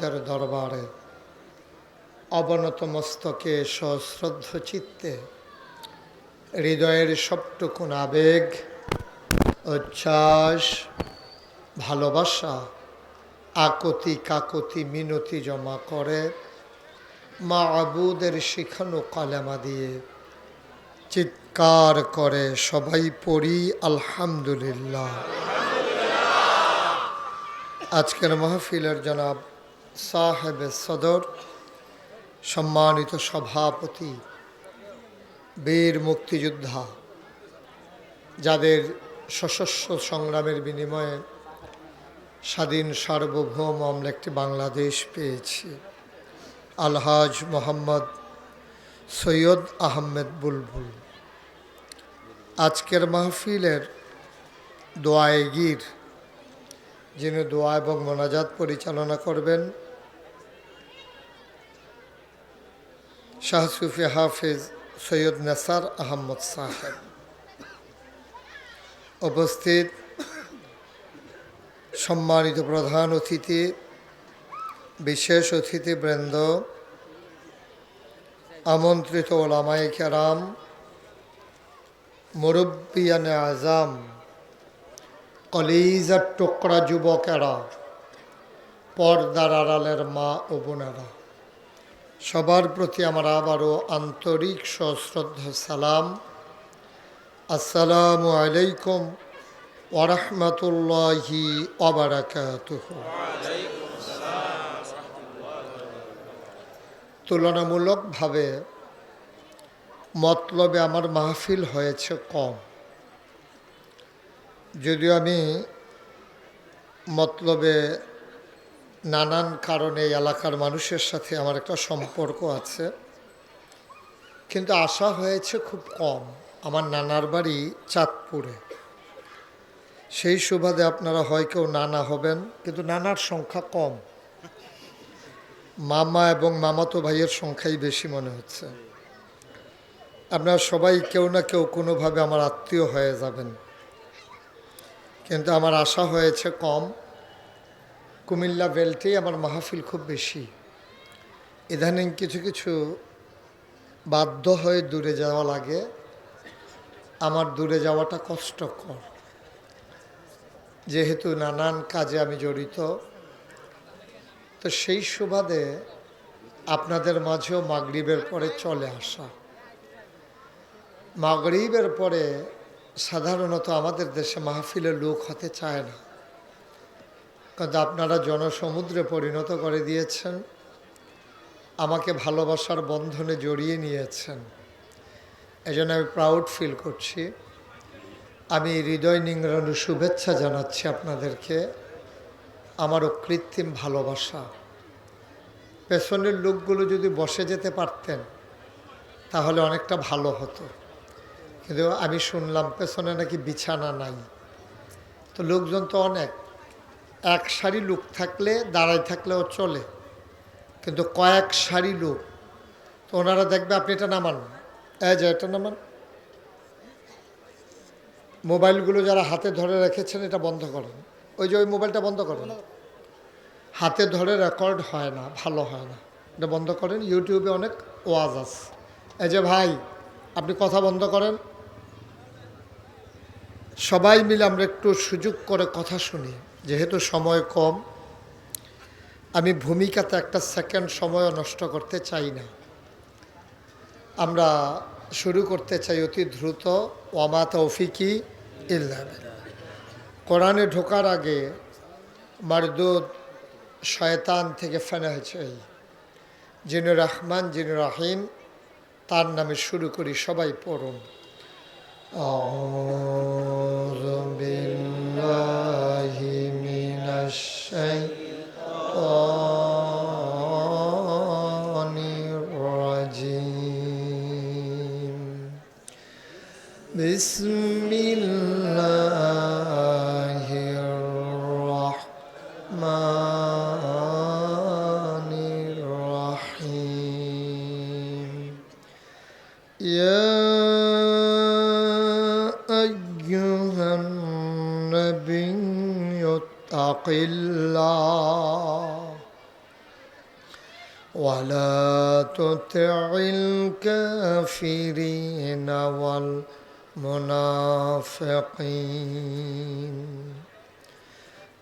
মাবুদের দরবারে অবনত মস্তকে সশ্রদ্ধ চিত্তে হৃদয়ের সবটুকুন আবেগ, উচ্ছ্বাস, ভালোবাসা, আকতি কাকতি মিনতি জমা করে মাবুদের শিখানো কালেমা দিয়ে চিৎকার করে সবাই পড়ি আলহামদুলিল্লাহ। আজকের মাহফিলের জনাব সাহেবে সদর, সম্মানিত সভাপতি, বীর মুক্তিযোদ্ধা, যাদের সশস্ত্র সংগ্রামের বিনিময়ে স্বাধীন সার্বভৌম আমরা একটি বাংলাদেশ পেয়েছি, আলহাজ মোহাম্মদ সৈয়দ আহমেদ বুলবুল। আজকের মাহফিলের দোয়ায়গীর, যিনি দোয়া এবং মোনাজাত পরিচালনা করবেন, শাহ সুফি হাফিজ সৈয়দ নেসার আহমদ সাহেব। উপস্থিত সম্মানিত প্রধান অতিথি, বিশেষ অতিথিবৃন্দ, আমন্ত্রিত ওলামায়ে কেরাম, মুরব্বিয়ানে আজম, কলিজার টুকরা যুবকেরা, পর্দার আড়ালের মা ও বোনেরা, সবার প্রতি আমার আবারও আন্তরিক সশ্রদ্ধা সালাম। আসসালামু আলাইকুম ওয়া রাহমাতুল্লাহি ওয়া বারাকাতুহু। তুলনামূলকভাবে মতলবে আমার মাহফিল হয়েছে কম, যদিও আমি মতলবে নানান কারণে এলাকার মানুষের সাথে আমার একটা সম্পর্ক আছে, কিন্তু আসা হয়েছে খুব কম। আমার নানার বাড়ি চাঁদপুরে, সেই সুবাদে আপনারা হয় কেউ নানা হবেন, কিন্তু নানার সংখ্যা কম। মামা এবং মামাতো ভাইয়ের সংখ্যাই বেশি মনে হচ্ছে। আপনারা সবাই কেউ না কেউ কোনোভাবে আমার আত্মীয় হয়ে যাবেন, কিন্তু আমার আশা হয়েছে কম। কুমিল্লা বেল্টেই আমার মাহফিল খুব বেশি। ইদানিং কিছু কিছু বাধ্য হয়ে দূরে যাওয়া লাগে। আমার দূরে যাওয়াটা কষ্টকর, যেহেতু নানান কাজে আমি জড়িত। তো সেই সুবাদে আপনাদের মাঝেও মাগরিবের পরে চলে আসা। মাগরিবের পরে সাধারণত আমাদের দেশে মাহফিলে লোক হতে চায় না, কিন্তু আপনারা জনসমুদ্রে পরিণত করে দিয়েছেন, আমাকে ভালোবাসার বন্ধনে জড়িয়ে নিয়েছেন। এজন্য আমি প্রাউড ফিল করছি। আমি হৃদয় নিংড়ানো শুভেচ্ছা জানাচ্ছি আপনাদেরকে, আমার অকৃত্রিম ভালোবাসা। পেছনের লোকগুলো যদি বসে যেতে পারতেন তাহলে অনেকটা ভালো হতো, কিন্তু আমি শুনলাম পেছনে নাকি বিছানা নাই। তো লোকজন তো অনেক, এক সারি লোক থাকলে দাঁড়ায় থাকলেও চলে, কিন্তু কয়েক সারি লোক। তো ওনারা দেখবে আপনি এটা নামান, এই যে এটা নামান। মোবাইলগুলো যারা হাতে ধরে রেখেছেন এটা বন্ধ করেন, ওই যে ওই মোবাইলটা বন্ধ করেন। হাতে ধরে রেকর্ড হয় না, ভালো হয় না, এটা বন্ধ করেন। ইউটিউবে অনেক ওয়াজ আছে। এই যে ভাই, আপনি কথা বন্ধ করেন। সবাই মিলে আমরা একটু সুযোগ করে কথা শুনি, যেহেতু সময় কম। আমি ভূমিকাতে একটা সেকেন্ড সময়ও নষ্ট করতে চাই না। আমরা শুরু করতে চাই অতি দ্রুত। ওয়ামা তৌফিকি ইল্লা বিল্লাহ। কোরআনে ঢোকার আগে মারদুদ শয়তান থেকে ফেনা চাই, যিনি রহমান যিনি রাহিম, তার নামে শুরু করি। সবাই পড়ুন। আউযু বিল্লাহি মিনাশ শাইতানির রাজিম। বিসমিল্লাহির রাহমানির রাহিম। ইয়া আইয়ুহান নাবিয়্যু তাকিল্লাহ ولا تطع الكافرين والمنافقين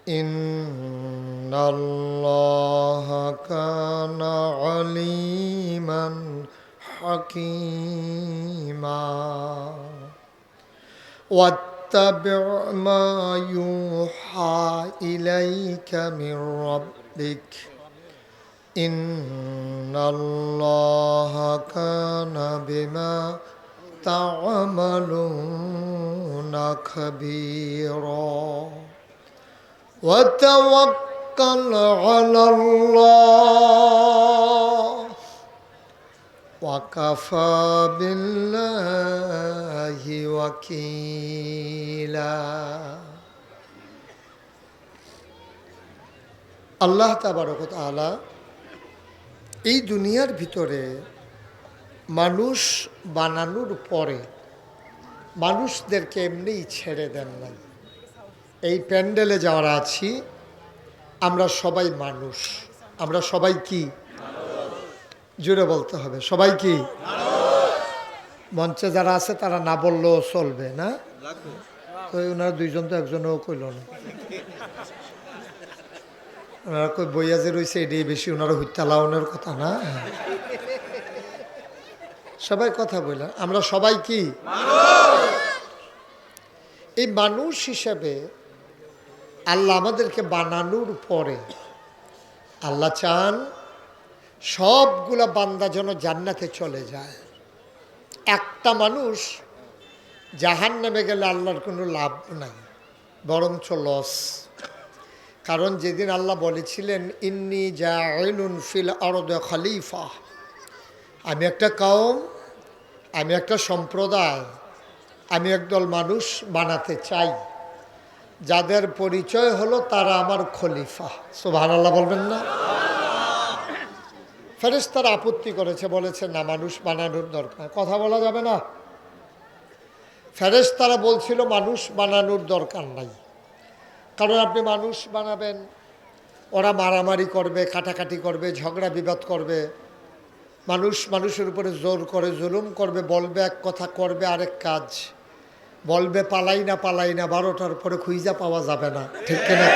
إن الله كان عليما حكيما واتبع ما يوحى إليك من ربك إن الله كان بما تعملون خبيرا وتوكل على الله وكفى بالله وكيلا আল্লাহ তাবারক ওয়া তাআলা এই দুনিয়ার ভিতরে মানুষ বানানোর পরে মানুষদেরকে এমনিই ছেড়ে দেন না। এই প্যান্ডেলে যারা আছি আমরা সবাই মানুষ। আমরা সবাই কি? জোরে বলতে হবে, সবাই কি? মঞ্চে যারা আছে তারা না বললেও চলবে না? তো ওনারা দুইজন তো একজনও কইল না। ওনারা কই বইয়া যে রয়েছে এটাই বেশি, ওনারা হত্যা লাউনের কথা না। সবাই কথা বললেন, আমরা সবাই কি? এই মানুষ হিসাবে আল্লাহ আমাদেরকে বানানোর পরে আল্লাহ চান সবগুলা বান্দা যেন জান্নাতে চলে যায়। একটা মানুষ জাহান্নামে গেলে আল্লাহর কোনো লাভ নাই, বরঞ্চ লস। কারণ যেদিন আল্লাহ বলেছিলেন ইন্নী জাইলুন ফিল আরদে খলিফা, আমি একটা কওম, আমি একটা সম্প্রদায়, আমি একদল মানুষ বানাতে চাই যাদের পরিচয় হলো তারা আমার খলিফা। সুবহানাল্লাহ বলবেন না? ফেরেশতারা আপত্তি করেছে, বলেছে না, মানুষ বানানোর দরকার, কথা বলা যাবে না। ফেরেশতারা বলছিল মানুষ বানানোর দরকার নাই, কারণ আপনি মানুষ বানাবেন, ওরা মারামারি করবে, কাটাকাটি করবে, ঝগড়া বিবাদ করবে, মানুষ মানুষের উপরে জোর করে জুলুম করবে, বলবে এক কথা করবে আরেক কাজ, বলবে পালাই না 12টার পরে খুঁজা পাওয়া যাবে না, ঠিক কিনা?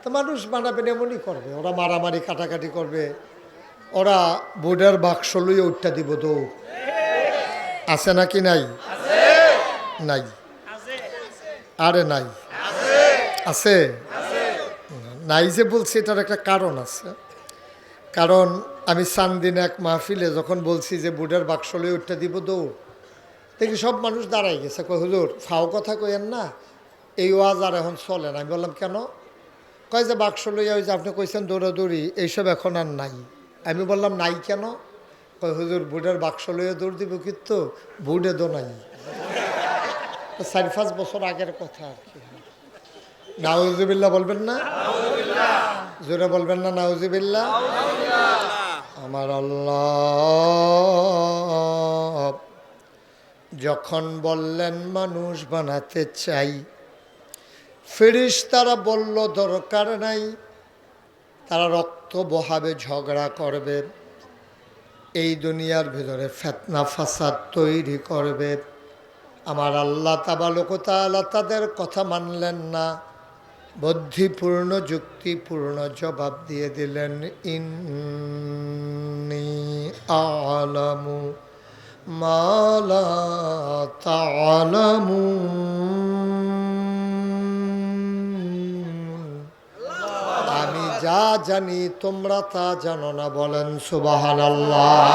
তো মানুষ বানাবেন এমনই করবে, ওরা মারামারি কাটাকাটি করবে, ওরা বোর্ডের বাক্স লইয়ে উঠটা দিব দৌড়। আছে নাকি নাই? নাই? আরে নাই, আছে। নাই যে বলছি এটার একটা কারণ আছে। কারণ আমি সানদিন এক মাহফিলে যখন বলছি যে বুডের বাক্স লইয়ে উঠতে দিব দৌড়, দেখি সব মানুষ দাঁড়াই গেছে, কয় হুজুর ফাও কথা কইেন না, এই ওয়াজ আর এখন চলে না। আমি বললাম কেন? কয় যে বাক্স লইয়া ওই যে আপনি কইছেন দৌড়াদৌড়ি এইসব এখন আর নাই। আমি বললাম নাই কেন? কয় হুজুর বুডের বাক্স লইয়া দৌড় দিব, কিন্তু বুডে দো নাই। 4-5 বছর আগের কথা আর কি। নাউজুবিল্লাহ বলবেন না? জোরে বলবেন না নাউজুবিল্লাহ? আমার আল্লাহ যখন বললেন মানুষ বানাতে চাই, ফেরেশতারা বলল দরকার নাই, তারা রক্ত বহাবে, ঝগড়া করবে, এই দুনিয়ার ভিতরে ফিতনা ফাসাদ তৈরি করবে। আমার আল্লাহ তাবারক ওয়া তাআলা তাদের কথা মানলেন না, বুদ্ধিপূর্ণ যুক্তিপূর্ণ জবাব দিয়ে দিলেন ইন্নী আ'লামু মা লা তা'লামুন, আমি যা জানি তোমরা তা জানো না। বলেন সুবহানাল্লাহ।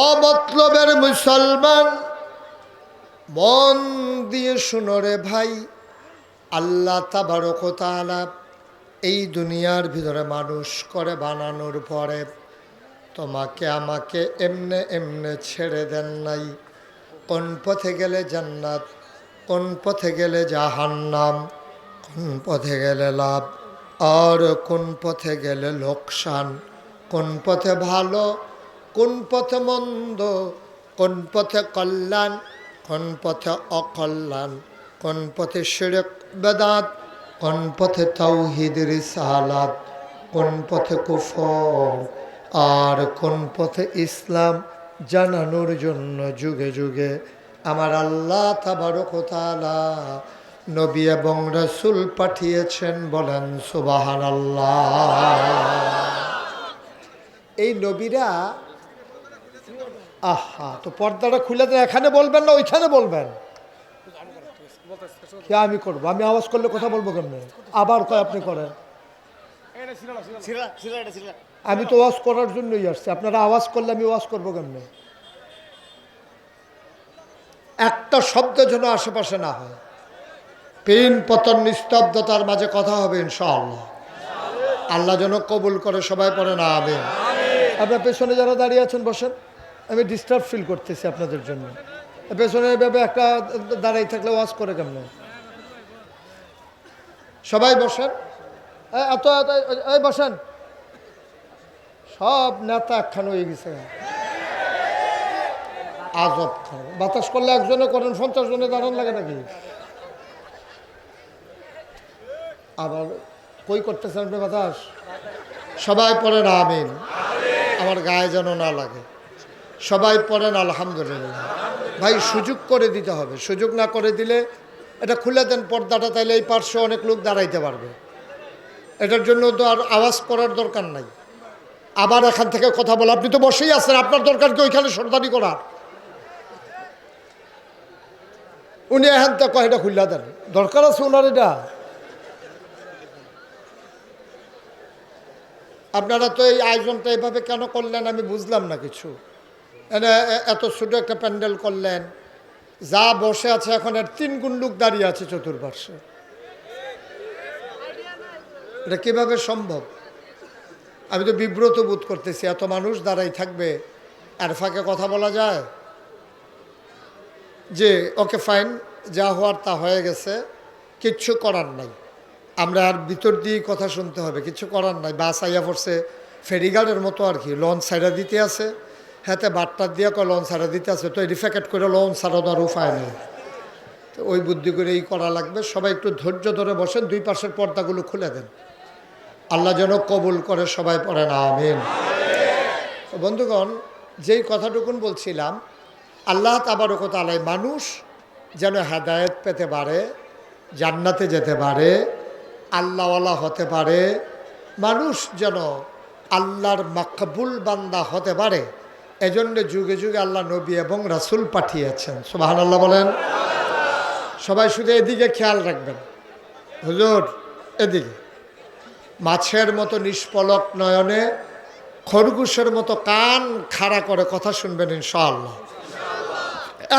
অমতলবের মুসলমান মন দিয়ে শুনো রে ভাই, আল্লাহ তাবারক ওয়া তাআলা এই দুনিয়ার ভিতরে মানুষ করে বানানোর পরে তোমাকে আমাকে এমনে এমনে ছেড়ে দেন নাই। কোন পথে গেলে জান্নাত, কোন পথে গেলে জাহান্নাম, কোন পথে গেলে লাভ আর কোন পথে গেলে লোকসান, কোন পথে ভালো, কোন পথে মন্দ, কোন পথে কল্যাণ, কোন পথে অকল্যাণ, কোন পথে শিরক বেদাত, কোন পথে তাওহীদ রিসালাত, কোন পথে কুফর, আর কোন পথে ইসলাম জানানোর জন্য যুগে যুগে আমার আল্লাহ তাবারক ওয়া তাআলা নবী এবং রাসূল পাঠিয়েছেন। বলেন সুবহানাল্লাহ। এই নবীরা আহা, তো পর্দাটা খুলে দেন। এখানে বলবেন না ওইখানে বলবেন? কে আমি করবো? আমি আওয়াজ করলে কথা বলবো কেমনে? আবার কয় আপনি করেন। আমি তো ওয়াজ করার জন্যই আসছি, আপনারা আওয়াজ করলে আমি ওয়াজ করবো কেমনে? একটা শব্দ যেন আশেপাশে না হয়। পিন পতন নিস্তব্ধতার মাঝে কথা হবে ইনশাআল্লাহ। আল্লাহ যেন কবুল করে। সবাই পড়েন আমিন। আপনার পেছনে যারা দাঁড়িয়ে আছেন বসেন, আমি ডিস্টার্ব ফিল করতেছি আপনাদের জন্য। পেছনে এভাবে একটা দাঁড়াই থাকলে ওয়াজ করে কেমনে? সবাই বসেন, এই বসেন। সব নেতা একখান হয়ে গেছে। আজব খান। বাতাস করলে একজনে করেন, 50 জনে দাঁড়ান লাগে নাকি? আবার কই করতেছেন আপনি বাতাস? সবাই পড়েন আমিন। আমার গায়ে যেন না লাগে। সবাই পড়েন আলহামদুলিল্লাহ। ভাই সুযোগ করে দিতে হবে। সুযোগ না করে দিলে, এটা খুলে দেন পর্দাটা, তাইলে এই পার্শ্বে অনেক লোক দাঁড়াইতে পারবে। এটার জন্য তো আর আওয়াজ করার দরকার নাই। আবার এখান থেকে কথা বলা, আপনি তো বসেই আছেন, আপনার দরকার কি ওইখানে সর্দারি করার? উনি এখান থেকে কয় এটা খুলে দেন, দরকার আছে ওনার এটা? আপনারা তো এই আয়োজনটা এইভাবে কেন করলেন আমি বুঝলাম না কিছু। এত ছোট একটা প্যান্ডেল করলেন, যা বসে আছে এখন এর 3 গুণ লোক দাঁড়িয়ে আছে চতুর্পার্শ্বে। এটা কিভাবে সম্ভব? আমি তো বিব্রত বোধ করতেছি। এত মানুষ দাঁড়াই থাকবে, এর ফাঁকে কথা বলা যায়? যে ওকে ফাইন, যা হওয়ার তা হয়ে গেছে, কিচ্ছু করার নাই। আমরা আর ভিতর দিয়েই কথা শুনতে হবে, কিছু করার নাই। বাস আইয়া পড়ছে ফেরিঘাটের মতো আর কি, লঞ্চ সাইডা দিতে আছে। হাতে বাট্টার দিয়ে কয় লঞ্চ সাইডা দিতে আছে, তো এটি প্যাকেট করে লঞ্চ সারা তো আর উপায় নেই। তো ওই বুদ্ধি করেই করা লাগবে। সবাই একটু ধৈর্য ধরে বসেন, 2 পাশের পর্দাগুলো খুলে দেন। আল্লাহ যেন কবুল করে। সবাই পড়েন আমিন। বন্ধুগণ, যেই কথাটুকুন বলছিলাম, আল্লাহ তাবারক ওয়া তাআলা মানুষ যেন হেদায়েত পেতে পারে, জান্নাতে যেতে পারে, আল্লাহওয়ালা হতে পারে, মানুষ যেন আল্লাহর মাকবুল বান্দা হতে পারে, এজন্য যুগে যুগে আল্লাহ নবী এবং রাসূল পাঠিয়েছেন। সুবহানাল্লাহ বলেন। সবাই শুধু এদিকে খেয়াল রাখবেন। হুজুর এদিকে, মাছের মতো নিষ্পলক নয়নে, খরগোশের মতো কান খাড়া করে কথা শুনবেন ইনশাআল্লাহ।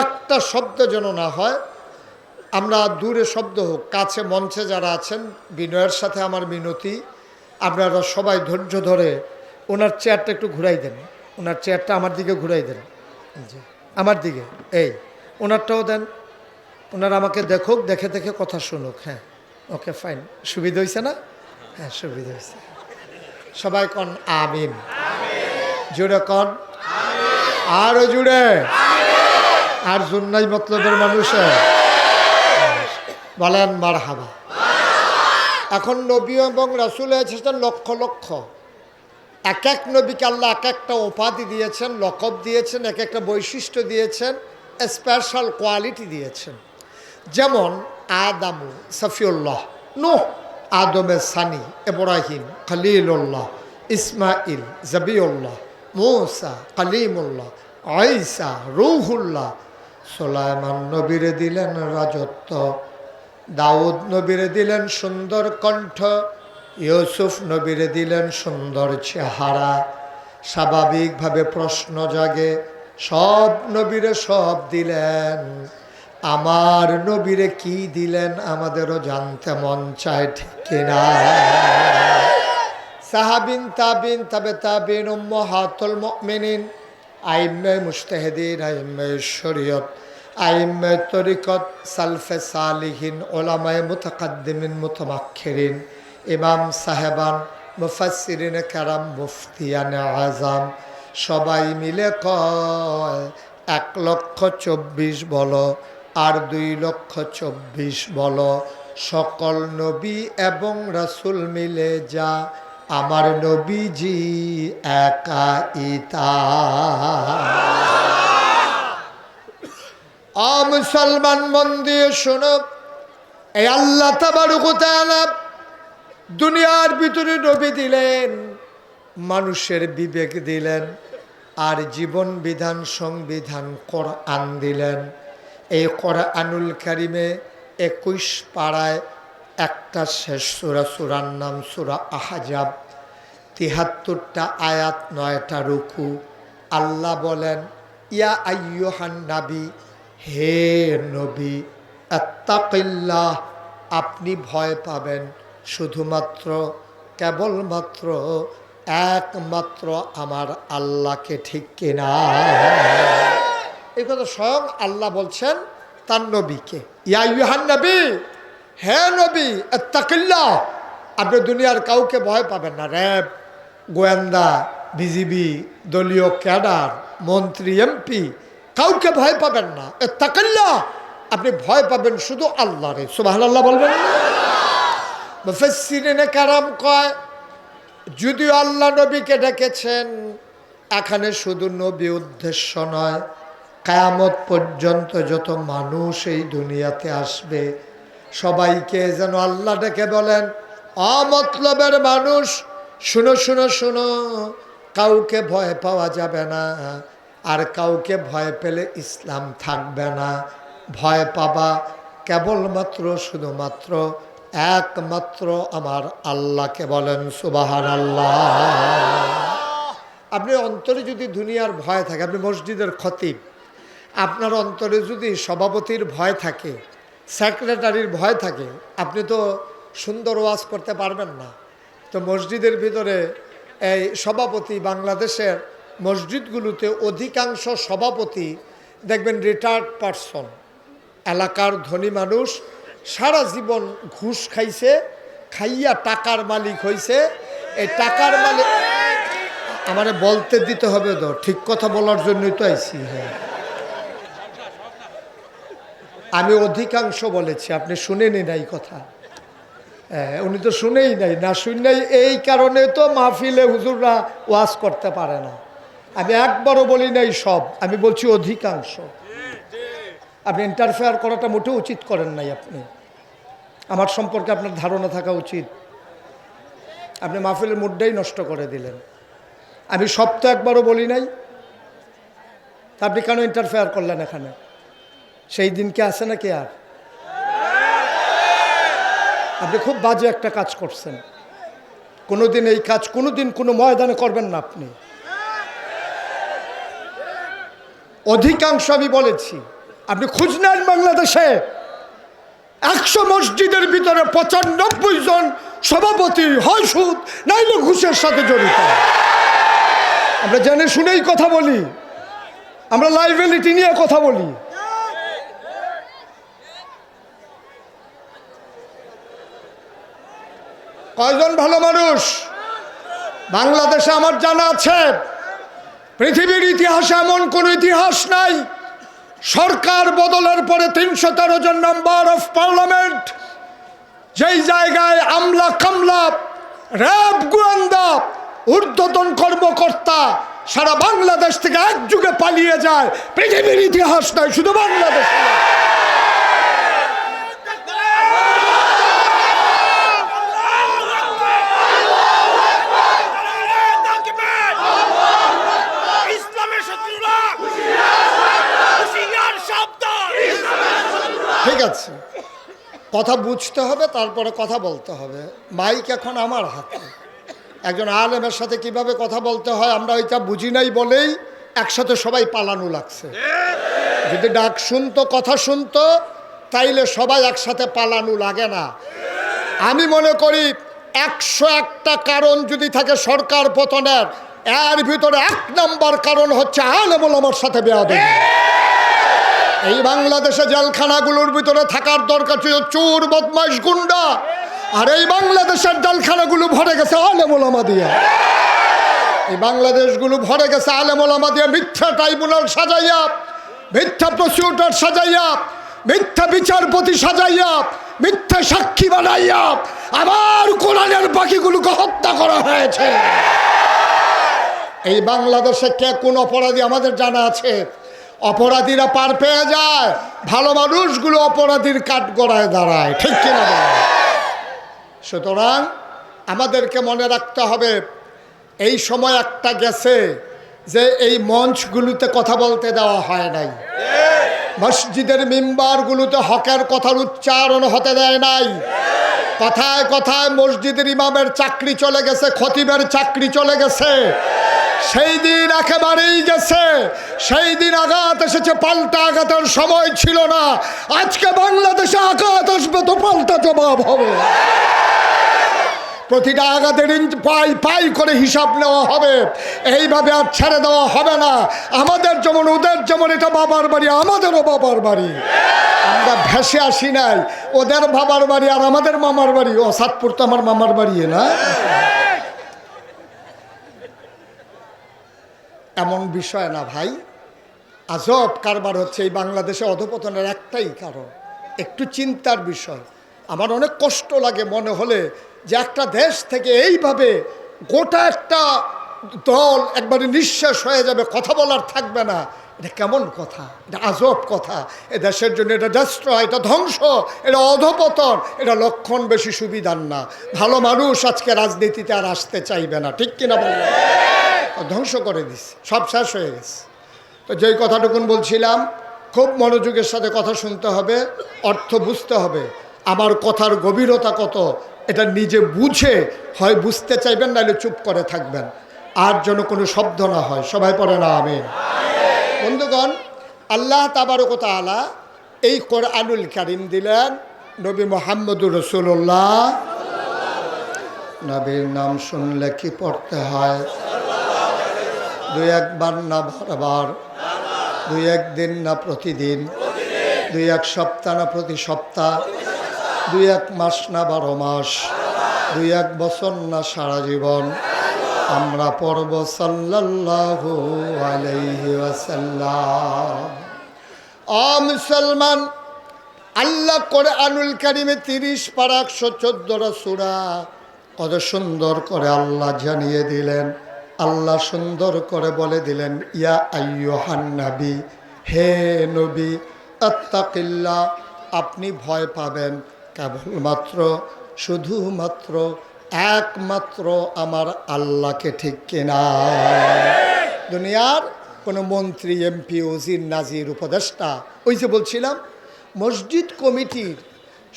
একটা শব্দ যেন না হয়। আমরা দূরে শব্দ হোক, কাছে মঞ্চে যারা আছেন, বিনয়ের সাথে আমার মিনতি, আপনারা সবাই ধৈর্য ধরে ওনার চেয়ারটা একটু ঘুরাই দেন। ওনার চেয়ারটা আমার দিকে ঘুরাই দেন। জি, আমার দিকে। এই ওনারটাও দেন। ওনারা আমাকে দেখুক, দেখে দেখে কথা শুনুক। হ্যাঁ, ওকে ফাইন। সুবিধা হয়েছে না? হ্যাঁ, সুবিধা হয়েছে। সবাই কন আমিন। জুড়ে কন আরো জুড়ে। আর জুন্নাই মতলবের মানুষে বলেন মারহাবা। এখন নবী এবং রাসূল এসেছেন লক্ষ লক্ষ। এক এক নবীকে আল্লাহ এক একটা উপাধি দিয়েছেন, লকব দিয়েছেন, এক একটা বৈশিষ্ট্য দিয়েছেন, স্পেশাল কোয়ালিটি দিয়েছেন। যেমন আদামু সফিউল্লাহ, নূহ আদমের সানি, ইব্রাহিম খলিলুল্লাহ, ইসমাইল জবিউল্লাহ, মূসা কালিমুল্লাহ, ঈসা রূহুল্লাহ। সুলাইমান নবীরে দিলেন রাজত্ব, দাউদ নবীরে দিলেন সুন্দর কণ্ঠ, ইউসুফ নবীরে দিলেন সুন্দর চেহারা। স্বাভাবিকভাবে প্রশ্ন জাগে, সব নবীরে সব দিলেন, আমার নবীরে কি দিলেন আমাদেরও জানতে মন চায়, ঠিক কিনা? সাহাবিন, তাবিন, তাবে তাবিন, উম্মাহাতুল মুমিনিন, আইম্মে মুজতাহিদিন, আইম্মে শরীয়ত, আইম্মে তরিকত, সালফে সালিহিন, ওলামায়ে মুতাকাদ্দিমিন মুতামাক্খিরিন, ইমাম সাহেবান, মুফাসসিরিনে কেরাম, মুফতিয়ানে আজম, সবাই মিলে কয় 1,24,000 বলো আর 2,24,000 বলো। সকল নবী এবং রাসূল মিলে যা আমার নবীজি একাইতা। মুসলমান মন দিয়ে শোনো, এই আল্লাহ তাবারক ওয়া তাআলা দুনিয়ার ভিতরে নবী দিলেন, মানুষের বিবেক দিলেন, আর জীবন বিধান সংবিধান কোরআন দিলেন। এই কোরআনুল কারিমে 21 পাড়ায় একটা শেষ সূরা, সূরার নাম সূরা আহজাব। ৭৩টা আয়াত, 9টা রুকু। আল্লাহ বলেন, ইয়া আইয়ুহান নাবী, হে নবী, আত্তাকিল্লাহ, আপনি ভয় পাবেন শুধুমাত্র কেবলমাত্র একমাত্র আমার আল্লাহকে, ঠিক কিনা? এই কথা স্বয়ং আল্লাহ বলছেন তার নবীকে। ইয়া আইয়ুহান নবী, হে নবী, আত্তাকিল্লাহ, আপনি দুনিয়ার কাউকে ভয় পাবেন না। র্যাব, গোয়েন্দা, বিজিবি, দলীয় ক্যাডার, মন্ত্রী, এমপি, কাউকে ভয় পাবেন না। আত্তাকিল্লাহ, আপনি ভয় পাবেন শুধু আল্লাহরে। সুবহানাল্লাহ বলবেন। মুফাসসিরিনে কেরাম কয়, যদিও আল্লাহ নবীকে ডেকেছেন, এখানে শুধু নবী উদ্দেশ্য নয়, কিয়ামত পর্যন্ত যত মানুষ এই দুনিয়াতে আসবে সবাইকে যেন আল্লাহ ডেকে বলেন, অমতলবের মানুষ শুনো শুনো শুনো, কাউকে ভয় পাওয়া যাবে না, আর কাউকে ভয় পেলে ইসলাম থাকবে না। ভয় পাবা কেবলমাত্র শুধুমাত্র একমাত্র আমার আল্লাহকে। বলেন সুবহানাল্লাহ। আপনি অন্তরে যদি দুনিয়ার ভয় থাকে, আপনি মসজিদের খতিব, আপনার অন্তরে যদি সভাপতির ভয় থাকে, সেক্রেটারির ভয় থাকে, আপনি তো সুন্দর ওয়াজ করতে পারবেন না। তো মসজিদের ভিতরে এই সভাপতি, বাংলাদেশের মসজিদগুলোতে অধিকাংশ সভাপতি দেখবেন রিটায়ার্ড পারসন, এলাকার ধনী মানুষ, সারা জীবন ঘুষ খাইছে, খাইয়া টাকার মালিক হইছে। এই টাকার মালিক আমারে বলতে দিতে হবে তো, ঠিক কথা বলার জন্যই তো আইছি। হ্যাঁ, আমি অধিকাংশ বলেছি, আপনি শুনেনি নাই কথা। হ্যাঁ, উনি তো শুনেই নাই, না শুনেই এই কারণে তো মাহফিলে হুজুররা ওয়াজ করতে পারে না। আমি একবারও বলি নাই সব, আমি বলছি অধিকাংশ। আপনি ইন্টারফেয়ার করাটা মোটেও উচিত করেন নাই। আপনি আমার সম্পর্কে আপনার ধারণা থাকা উচিত। আপনি মাহফিলের মুডটাই নষ্ট করে দিলেন। আমি সব তো একবারও বলি নাই, তা আপনি কেন ইন্টারফেয়ার করলেন এখানে? সেই দিন কি আছে নাকি? আর আপনি খুব বাজে একটা কাজ করছেন। কোনোদিন এই কাজ কোনোদিন কোনো ময়দানে করবেন না আপনি। অধিকাংশ আমি বলেছি, আপনি খোঁজ নেন বাংলাদেশে 100 মসজিদের ভিতরে 95 জন সভাপতি হয় সুদ নাইলে ঘুষের সাথে জড়িত। আমরা জেনে শুনেই কথা বলি, আমরা লাইবিলিটি নিয়ে কথা বলি। কয়জন ভালো মানুষ বাংলাদেশে আমার জানা আছে? পৃথিবীর ইতিহাসে এমন কোন ইতিহাস নাই সরকার বদলের পরে 313 জন মেম্বার অফ পার্লামেন্ট, যেই জায়গায় আমলা কামলা, র্যাব, গোয়েন্দা, ঊর্ধ্বতন কর্মকর্তা সারা বাংলাদেশ থেকে এক যুগে পালিয়ে যায়, পৃথিবীর ইতিহাস নাই, শুধু বাংলাদেশ। ঠিক আছে, কথা বুঝতে হবে, তারপরে কথা বলতে হবে। মাইক এখন আমার হাতে। একজন আলেমের সাথে কিভাবে কথা বলতে হয় আমরা ওইটা বুঝি নাই বলেই একসাথে সবাই পালানো লাগছে। যদি ডাক শুনতো, কথা শুনতো, তাইলে সবাই একসাথে পালানো লাগে না। আমি মনে করি 101টা কারণ যদি থাকে সরকার পতনের, এর ভিতরে 1 নম্বর কারণ হচ্ছে আলেম ওলামার সাথে বেয়াদবি। এই বাংলাদেশে জেলখানাগুলোর ভিতরে থাকার দরকার ছিল চোর, বদমাইশ, গুন্ডা, আর এই বাংলাদেশের জেলখানাগুলো ভরে গেছে আলেম ওলামা দিয়ে। এই বাংলাদেশগুলো ভরে গেছে আলেম ওলামা দিয়ে। মিথ্যা ট্রাইব্যুনাল সাজাইয়া, মিথ্যা প্রসিকিউটর সাজাইয়া, মিথ্যা বিচারপতি সাজাইয়া মিথ্যা সাক্ষী বানাইয়া আবার কোরআনের বাকিগুলোকে হত্যা করা হয়েছে। এই বাংলাদেশে কে কোন অপরাধী আমাদের জানা আছে? অপরাধীরা পার পেয়ে যায়, ভালো মানুষগুলো অপরাধীর কাঠগড়ায় দাঁড়ায়, ঠিক কিনা বলেন? সুতরাং আমাদেরকে মনে রাখতে হবে, এই সময় একটা গেছে যে এই মঞ্চগুলোতে কথা বলতে দেওয়া হয় নাই, মসজিদের মিম্বারগুলোতে হকের কথার উচ্চারণ হতে দেয় নাই। কথায় কথায় মসজিদের ইমামের চাকরি চলে গেছে, খতিবের চাকরি চলে গেছে। সেই দিন একেবারেই গেছে। সেই দিন আঘাত এসেছে, পাল্টা আঘাতের সময় ছিল না। আজকে বাংলাদেশে আঘাত আসবে তো পাল্টা জবাব হবে। প্রতিটা আঘাতের পাই পাই করে হিসাব নেওয়া হবে। এইভাবে আর ছেড়ে দেওয়া হবে না। আমাদের যেমন ওদের যেমন এটা বাবার বাড়ি, আমাদেরও বাবার বাড়ি। আমরা ভেসে আসি নাই। ওদের বাবার বাড়ি আর আমাদের মামার বাড়ি। ও সাতপুর তো আমার মামার বাড়ি না। এমন বিষয় না ভাই, আজব কারবার হচ্ছে এই বাংলাদেশে। অধপতনের একটাই কারণ, একটু চিন্তার বিষয়। আমার অনেক কষ্ট লাগে মনে হলে যে একটা দেশ থেকে এইভাবে গোটা একটা দল একবারে নিঃশ্বাস হয়ে যাবে, কথা বলার থাকবে না। এটা কেমন কথা? এটা আজব কথা। এ দেশের জন্য এটা ডেস্ট্রয়, এটা ধ্বংস, এটা অধপতন, এটা লক্ষণ বেশি সুবিধার না। ভালো মানুষ আজকে রাজনীতিতে আর আসতে চাইবে না, ঠিক কিনা বললাম? ধ্বংস করে দিচ্ছে, সব শেষ হয়ে গেছে। তো যেই কথাটুকুন বলছিলাম, খুব মনোযোগের সাথে কথা শুনতে হবে, অর্থ বুঝতে হবে। আমার কথার গভীরতা কত এটা নিজে বুঝে হয় বুঝতে চাইবেন, নাহলে চুপ করে থাকবেন, আর যেন কোনো শব্দ না হয়। সবাই পড়ে না আমিন। বন্ধুগণ, আল্লাহ তাবারক ওয়া তাআলা এই কোরআনুল কারীম দিলেন নবী মুহাম্মদুর রাসূলুল্লাহ। নবীর নাম শুনলে কি পড়তে হয়? দুই একবার না বারবার, দুই একদিন না প্রতিদিন, দুই এক সপ্তাহ না প্রতি সপ্তাহ, দুই এক মাস না 12 মাস, দুই এক বছর না সারা জীবন আমরা পড়ব সাল্লাল্লাহু আলাইহি ওয়াসাল্লাম। মুসলমান, আল্লাহ কোরআনুল কারীমে 30 পারা 114 সূরা কত সুন্দর করে আল্লাহ জানিয়ে দিলেন। আল্লাহ সুন্দর করে বলে দিলেন, ইয়া আইয়ুহান নবী, হে নবী, আত্তাকিল্লাহ, আপনি ভয় পাবেন কেবলমাত্র, শুধুমাত্র, একমাত্র আমার আল্লাহকে, ঠিক কিনা? দুনিয়ার কোনো মন্ত্রী, এমপি, ওজির, নাজির, উপদেষ্টা, ওই যে বলছিলাম মসজিদ কমিটির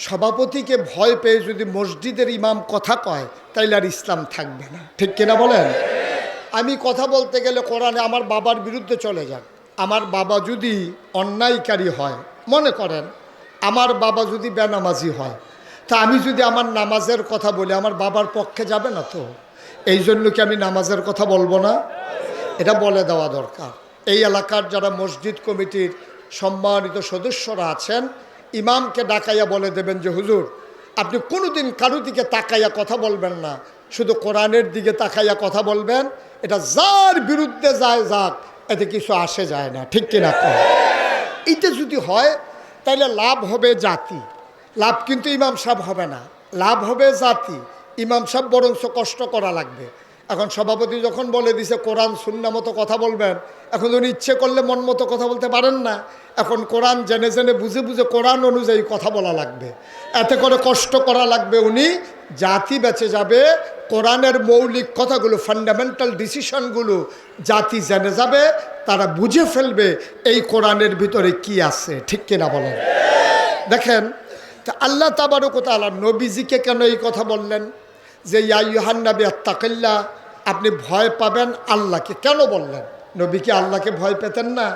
সভাপতিকে ভয় পেয়ে যদি মসজিদের ইমাম কথা কয়, তাইলে আর ইসলাম থাকবে না, ঠিক কিনা বলেন? আমি কথা বলতে গেলে কোরআনে আমার বাবার বিরুদ্ধে চলে যান। আমার বাবা যদি অন্যায়কারী হয়, মনে করেন আমার বাবা যদি বেনামাজি হয়, তা আমি যদি আমার নামাজের কথা বলি, আমার বাবার পক্ষে যাবে না তো? এই জন্য কি আমি নামাজের কথা বলবো না? এটা বলে দেওয়া দরকার। এই এলাকার যারা মসজিদ কমিটির সম্মানিত সদস্যরা আছেন, ইমামকে ডাকাইয়া বলে দেবেন যে হুজুর, আপনি কোনোদিন কারো দিকে তাকাইয়া কথা বলবেন না, শুধু কোরআনের দিকে তাকাইয়া কথা বলবেন। এটা যার বিরুদ্ধে যায় যাক, এতে কিছু আসে যায় না, ঠিক কিনা? এইটা যদি হয় তাহলে লাভ হবে জাতি, লাভ কিন্তু ইমাম সাহেব হবে না, লাভ হবে জাতি। ইমাম সাহেব বরঞ্চ কষ্ট করা লাগবে। এখন সভাপতি যখন বলে দিছে কোরআন সুন্নাহ মতো কথা বলবেন, এখন উনি ইচ্ছে করলে মন মতো কথা বলতে পারেন না। এখন কোরআন জেনে জেনে বুঝে বুঝে কোরআন অনুযায়ী কথা বলা লাগবে, এতে করে কষ্ট করা লাগবে। উনি জাতি বেঁচে যাবে, কোরআনের মৌলিক কথাগুলো, ফান্ডামেন্টাল ডিসিশনগুলো জাতি জেনে যাবে, তারা বুঝে ফেলবে এই কোরআনের ভিতরে কি আছে, ঠিক কিনা বলেন? দেখেন, তা আল্লাহ তাবারক ওয়া তাআলা নবীজিকে কেন এই কথা বললেন যে ইয়া আইয়ুহান নবী আত্তাকিল্লাহ, আপনি ভয় পাবেন আল্লাহকে? কেন বললেন? নবী কি আল্লাহকে ভয় পেতেন না?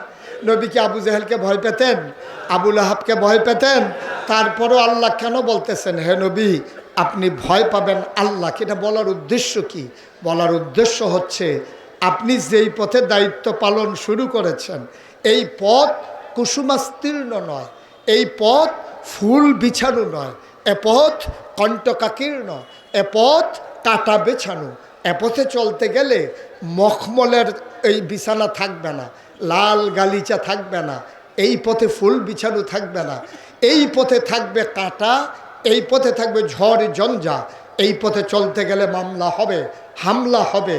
নবী কি আবু জেহেলকে ভয় পেতেন? আবু লাহাবকে ভয় পেতেন? তারপরও আল্লাহ কেন বলতেছেন হে নবী আপনি ভয় পাবেন আল্লাহকে? এটা বলার উদ্দেশ্য কি? বলার উদ্দেশ্য হচ্ছে, আপনি যেই পথে দায়িত্ব পালন শুরু করেছেন, এই পথ কুসুমাস্তীর্ণ নয়, এই পথ ফুল বিছানো নয়, এ পথ কণ্টকাকীর্ণ, এ পথ কাটা বেছানো। এ পথে চলতে গেলে মখমলের এই বিছানা থাকবে না, লাল গালিচা থাকবে না, এই পথে ফুল বিছানো থাকবে না, এই পথে থাকবে কাঁটা এই পথে থাকবে ঝড় ঝঞ্ঝা, এই পথে চলতে গেলে মামলা হবে, হামলা হবে,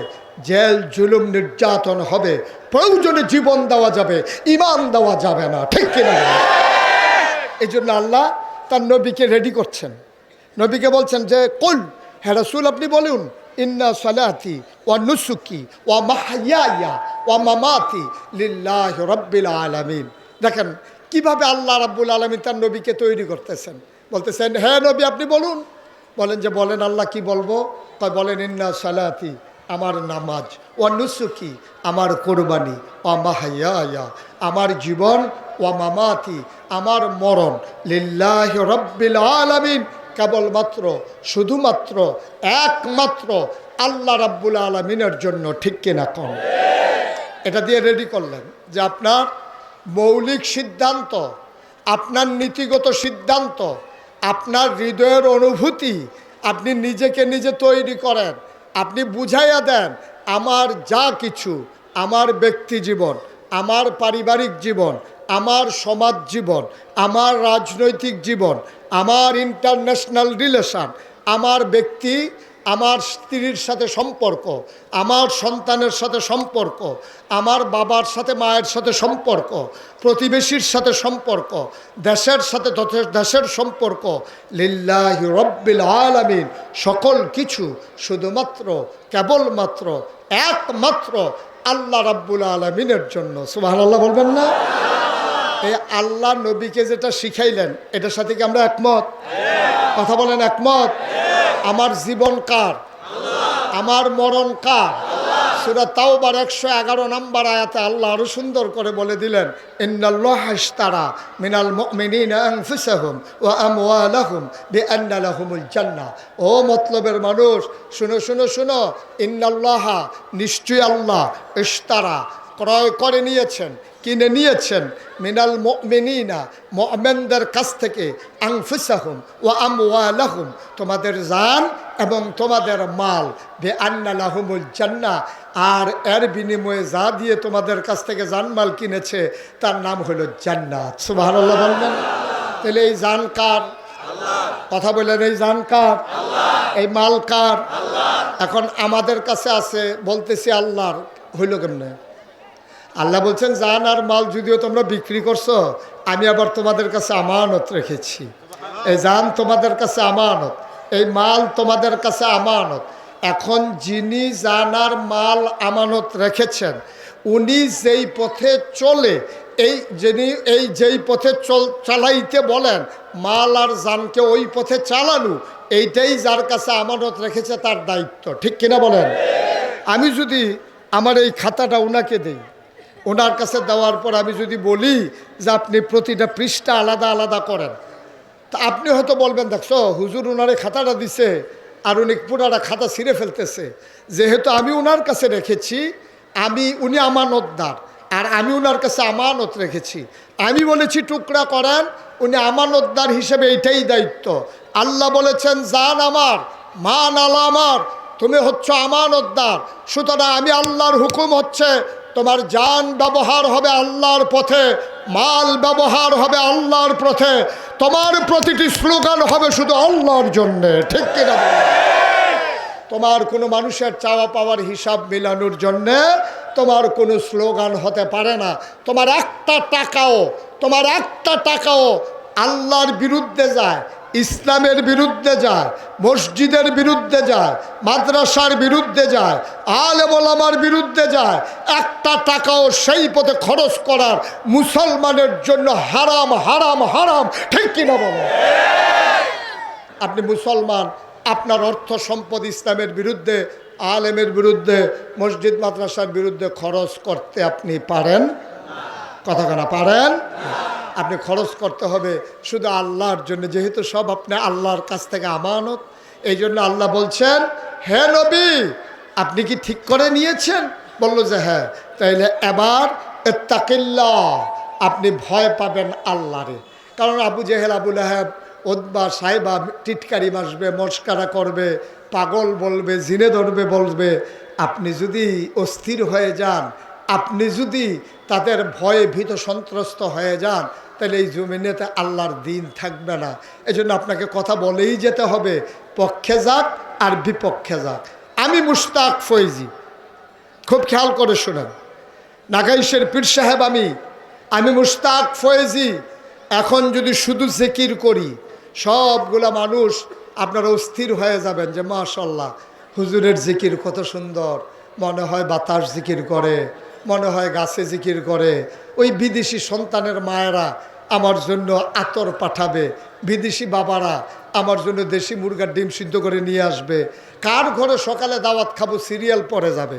জেল জুলুম নির্যাতন হবে, প্রয়োজনে জীবন দেওয়া যাবে, ঈমান দেওয়া যাবে না, ঠিক কিনা? এই জন্য আল্লাহ তার নবীকে রেডি করছেন, নবীকে বলছেন যে কুল, হ্যাঁ রাসূল আপনি বলুন, ইন্না সালাতি ওয়া নুসুকি ওয়া মাহইয়ায়া ওয়া মামাতি লিল্লাহি রাব্বিল আলামিন। দেখেন কিভাবে আল্লাহ রাব্বুল আলামিন তার নবীকে তৈরি করতেছেন, বলতেছেন হ্যাঁ নবী আপনি বলুন। বলেন যে বলেন আল্লাহ কি বলবো? বলেন ইন্না সালাতি আমার নামাজ, ওয়া নুসুকি আমার কোরবানি, ওয়া মাহইয়ায়া আমার জীবন, ওয়া মামাতি আমার মরণ, লিল্লাহি রাব্বিল আলামিন কেবলমাত্র শুধুমাত্র একমাত্র আল্লাহ রাব্বুল আলামিনের জন্য, ঠিক কিনা কোন? এটা দিয়ে রেডি করলেন যে আপনার মৌলিক সিদ্ধান্ত, আপনার নীতিগত সিদ্ধান্ত, আপনার হৃদয়ের অনুভূতি আপনি নিজেকে নিজে তৈরি করেন, আপনি বুঝাইয়া দেন আমার যা কিছু, আমার ব্যক্তি জীবন, আমার পারিবারিক জীবন, আমার সমাজ জীবন, আমার রাজনৈতিক জীবন, আমার ইন্টারন্যাশনাল রিলেশন, আমার ব্যক্তি, আমার স্ত্রীর সাথে সম্পর্ক, আমার সন্তানের সাথে সম্পর্ক, আমার বাবার সাথে মায়ের সাথে সম্পর্ক, প্রতিবেশীর সাথে সম্পর্ক, দেশের সাথে দেশের সম্পর্ক, লিল্লাহি রাব্বিল আলামিন সকল কিছু শুধুমাত্র কেবলমাত্র একমাত্র আল্লাহ রাব্বুল আলামিনের জন্য। সুবহানাল্লাহ বলবেন না? এই আল্লাহ নবীকে যেটা শিখাইলেন এটার সাথে কি আমরা একমত? কথা বলেন একমত? আমার জীবন কার? আমার মরণ কার? সূরা তাওবার 111 নম্বর আয়াতে আল্লাহ আরো সুন্দর করে বলে দিলেন, ইন্নাল্লাহা ইশতারা মিনাল মুমিনিনা আনফুসাহুম ওয়া আমওয়ালাহুম বিআন্না লাহুমুল জান্নাহ। ও মতলবের মানুষ শুনো শুনো শুনো, ইন্নাল্লাহা নিশ্চয়ই আল্লাহ, ইশতারা ক্রয় করে নিয়েছেন, কিনে নিয়েছেন, মিনাল মুমিনিনা মুমিনদের কাছ থেকে, আনফুসাহুম ওয়া আমওয়ালাহুম তোমাদের জান এবং তোমাদের মাল, বিআন্না লাহুমুল জান্নাহ আর এর বিনিময়ে যা দিয়ে তোমাদের কাছ থেকে জানমাল কিনেছে তার নাম হলো জান্নাত। সুবহানাল্লাহ বলবেন? তাহলে এই জান কার? কথা বলেন, এই জান কার? এই মাল কার? এখন আমাদের কাছে আছে বলতেছি আল্লাহর, হইল কেমনে? আল্লাহ বলছেন জান আর মাল যদিও তোমরা বিক্রি করছো, আমি আবার তোমাদের কাছে আমানত রেখেছি। এই জান তোমাদের কাছে আমানত, এই মাল তোমাদের কাছে আমানত। এখন যিনি জান আর মাল আমানত রেখেছেন উনি যেই পথে চলে, যেই পথে চালাইতে বলেন মাল আর জানকে ওই পথে চালানো, এইটাই যার কাছে আমানত রেখেছে তার দায়িত্ব, ঠিক কিনা বলেন? আমি যদি আমার এই খাতাটা ওনাকে দিই, ওনার কাছে দেওয়ার পর আমি যদি বলি যে আপনি প্রতিটা পৃষ্ঠা আলাদা আলাদা করেন, তা আপনি হয়তো বলবেন দেখছো হুজুর ওনারে খাতাটা দিছে আর উনি পুরাটা খাতা ছিঁড়ে ফেলতেছে। যেহেতু আমি ওনার কাছে রেখেছি, উনি আমানতদার আর আমি ওনার কাছে আমানত রেখেছি, আমি বলেছি টুকরা করেন, উনি আমানতদার হিসেবে এইটাই দায়িত্ব। আল্লাহ বলেছেন জান আমার, মান আল আমার, তুমি হচ্ছে আমানতদার, সুতরাং আমি আল্লাহর হুকুম হচ্ছে তোমার জান ব্যবহার হবে আল্লাহর পথে, মাল ব্যবহার হবে আল্লাহর পথে, তোমার প্রতিটি স্লোগান হবে শুধু আল্লাহর জন্যে, ঠিক কিনা? তোমার কোনো মানুষের চাওয়া পাওয়ার হিসাব মিলানোর জন্যে তোমার কোনো স্লোগান হতে পারে না। তোমার একটা টাকাও আল্লাহর বিরুদ্ধে যায়, ইসলামের বিরুদ্ধে যায়, মসজিদের বিরুদ্ধে যায়, মাদ্রাসার বিরুদ্ধে যায়, আলেম ওলামার বিরুদ্ধে যায়, একটা টাকাও সেই পথে খরচ করার মুসলমানের জন্য হারাম হারাম হারাম, ঠিক কিনা বলেন? আপনি মুসলমান, আপনার অর্থ সম্পদ ইসলামের বিরুদ্ধে, আলেমের বিরুদ্ধে, মসজিদ মাদ্রাসার বিরুদ্ধে খরচ করতে আপনি পারেন? কথা কেনা পারেন? আপনি খরচ করতে হবে শুধু আল্লাহর জন্য, যেহেতু সব আপনি আল্লাহর কাছ থেকে আমানত। এই জন্য আল্লাহ বলছেন হে নবী আপনি কি ঠিক করে নিয়েছেন? বলল যে হ্যাঁ। তাইলে এবার ইত্তাকিল্লাহ, আপনি ভয় পাবেন আল্লাহরে। কারণ আবু জেহেল, আবু লাহাব, ওদবা সাহেবা টিটকারি মাসবে, মস্কারা করবে, পাগল বলবে, জিনে ধরবে বলবে। আপনি যদি অস্থির হয়ে যান, আপনি যদি তাদের ভয়ে ভীত সন্ত্রস্ত হয়ে যান তাহলে এই জমিনেতে আল্লাহর দিন থাকবে না। এজন্য আপনাকে কথা বলেই যেতে হবে, পক্ষে যাক আর বিপক্ষে যাক। আমি মুশতাক ফৈজি, খুব খেয়াল করে শোনেন, নাগাইশের পীর সাহেব আমি মুশতাক ফয়েজি। এখন যদি শুধু জিকির করি সবগুলা মানুষ আপনারা অস্থির হয়ে যাবেন যে মাশাআল্লাহ হুজুরের জিকির কত সুন্দর, মনে হয় বাতাস জিকির করে, মনে হয় গাছে জিকির করে। ওই বিদেশি সন্তানের মায়েরা আমার জন্য আতর পাঠাবে, বিদেশি বাবারা আমার জন্য দেশি মুরগার ডিম সিদ্ধ করে নিয়ে আসবে, কার ঘরে সকালে দাওয়াত খাবো সিরিয়াল পড়ে যাবে।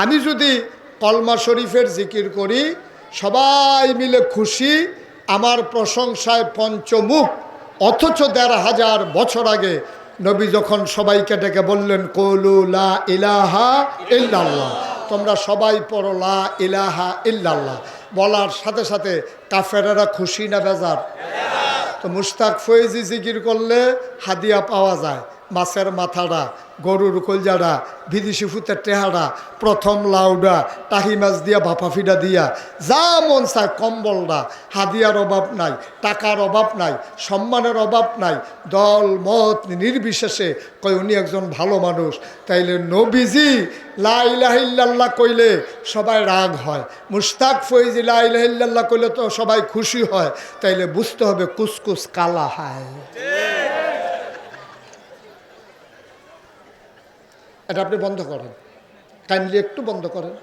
আমি যদি কলমা শরীফের জিকির করি সবাই মিলে খুশি, আমার প্রশংসায় পঞ্চমুখ। অথচ ১৫০০ বছর আগে নবী যখন সবাইকে ডেকে বললেন কৌলু লা ইলাহা ইল্লাল্লাহ, তোমরা সবাই পড়ো লা ইলাহা ইল্লাল্লাহ, বলার সাথে সাথে কাফেরেরা খুশি না বেজার? তো মুশতাক ফয়েজি জিকির করলে হাদিয়া পাওয়া যায়, মাছের মাথাটা, গরুর কলজাটা, বিদেশি ফুতের টেহারা, প্রথম লাউডা, টাহি মাছ দিয়া ভাপা ফিডা দিয়া, যা মন চায় কম্বলটা। হাদিয়ার অভাব নাই, টাকার অভাব নাই, সম্মানের অভাব নাই, দল মত নির্বিশেষে কয় উনি একজন ভালো মানুষ। তাইলে নবীজি লা ইলাহা ইল্লাল্লাহ কইলে সবাই রাগ হয়, মুশতাক ফয়েজি লা ইলাহা ইল্লাল্লাহ কইলে তো সবাই খুশি হয়। তাইলে বুঝতে হবে কুসকুস কালা হয়। এটা আপনি বন্ধ করেন, কাইন্ডলি একটু বন্ধ করেন।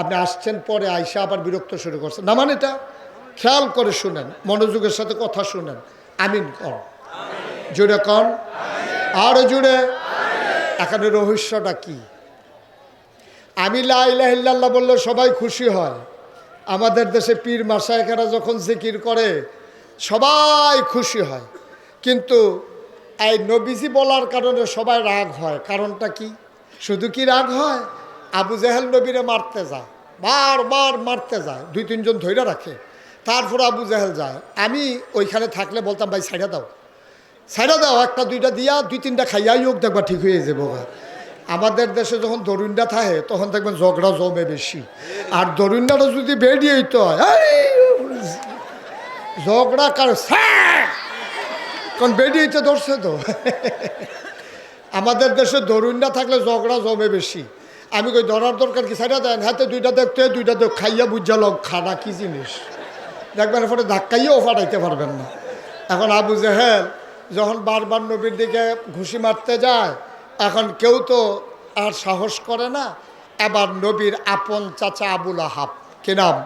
আপনি আসছেন পরে আইসা আবার বিরক্ত শুরু করছেন না, মানে এটা খেয়াল করে শুনেন, মনোযোগের সাথে কথা শুনেন। আমিন কর, জুড়ে কন, আরো জুড়ে। এখানে রহস্যটা কি? আমি লা ইলাহা ইল্লাল্লাহ বললে সবাই খুশি হয়। আমাদের দেশে পীর মাশায়েখরা যখন জিকির করে সবাই খুশি হয়, কিন্তু এই নবীজি বলার কারণে সবাই রাগ হয়। কারণটা কি? শুধু কি রাগ হয়? আবু জেহেল নবীরে মারতে যায়, বারবার মারতে যায়, 2-3 জন ধৈর্য রাখে, তারপর আবু জেহেল যায়। আমি ওইখানে থাকলে বলতাম ভাই ছাইড়া দাও, ছাইড়া দাও, 1-2টা দিয়া 2-3টা খাইয়াই হোক, দেখবা ঠিক হয়ে যাবো। আমাদের দেশে যখন দরুণটা থাকে তখন দেখবেন ঝগড়া জমে বেশি, আর দরুণটা যদি বেরিয়ে হইতে হয় ঝগড়া কার কারণ বেরিয়েছে ধরছে তো। আমাদের দেশে দরুণটা থাকলে ঝগড়া জমে বেশি। আমি কই ধরার দরকার কি, ছাইড়া দেন, হাতে 2টা দেখতে 2টা দেখ, খাইয়া বুঝা লোক খানা কি জিনিস দেখবেন, পরে ধাক্কাইয়াও ফাটাইতে পারবেন না। এখন আবু জেহেল যখন বারবার নবীর দিকে ঘুষি মারতে যায়, এখন কেউ তো আর সাহস করে না। এবার নবীর আপন চাচা আবুল আহাব, কি নাম?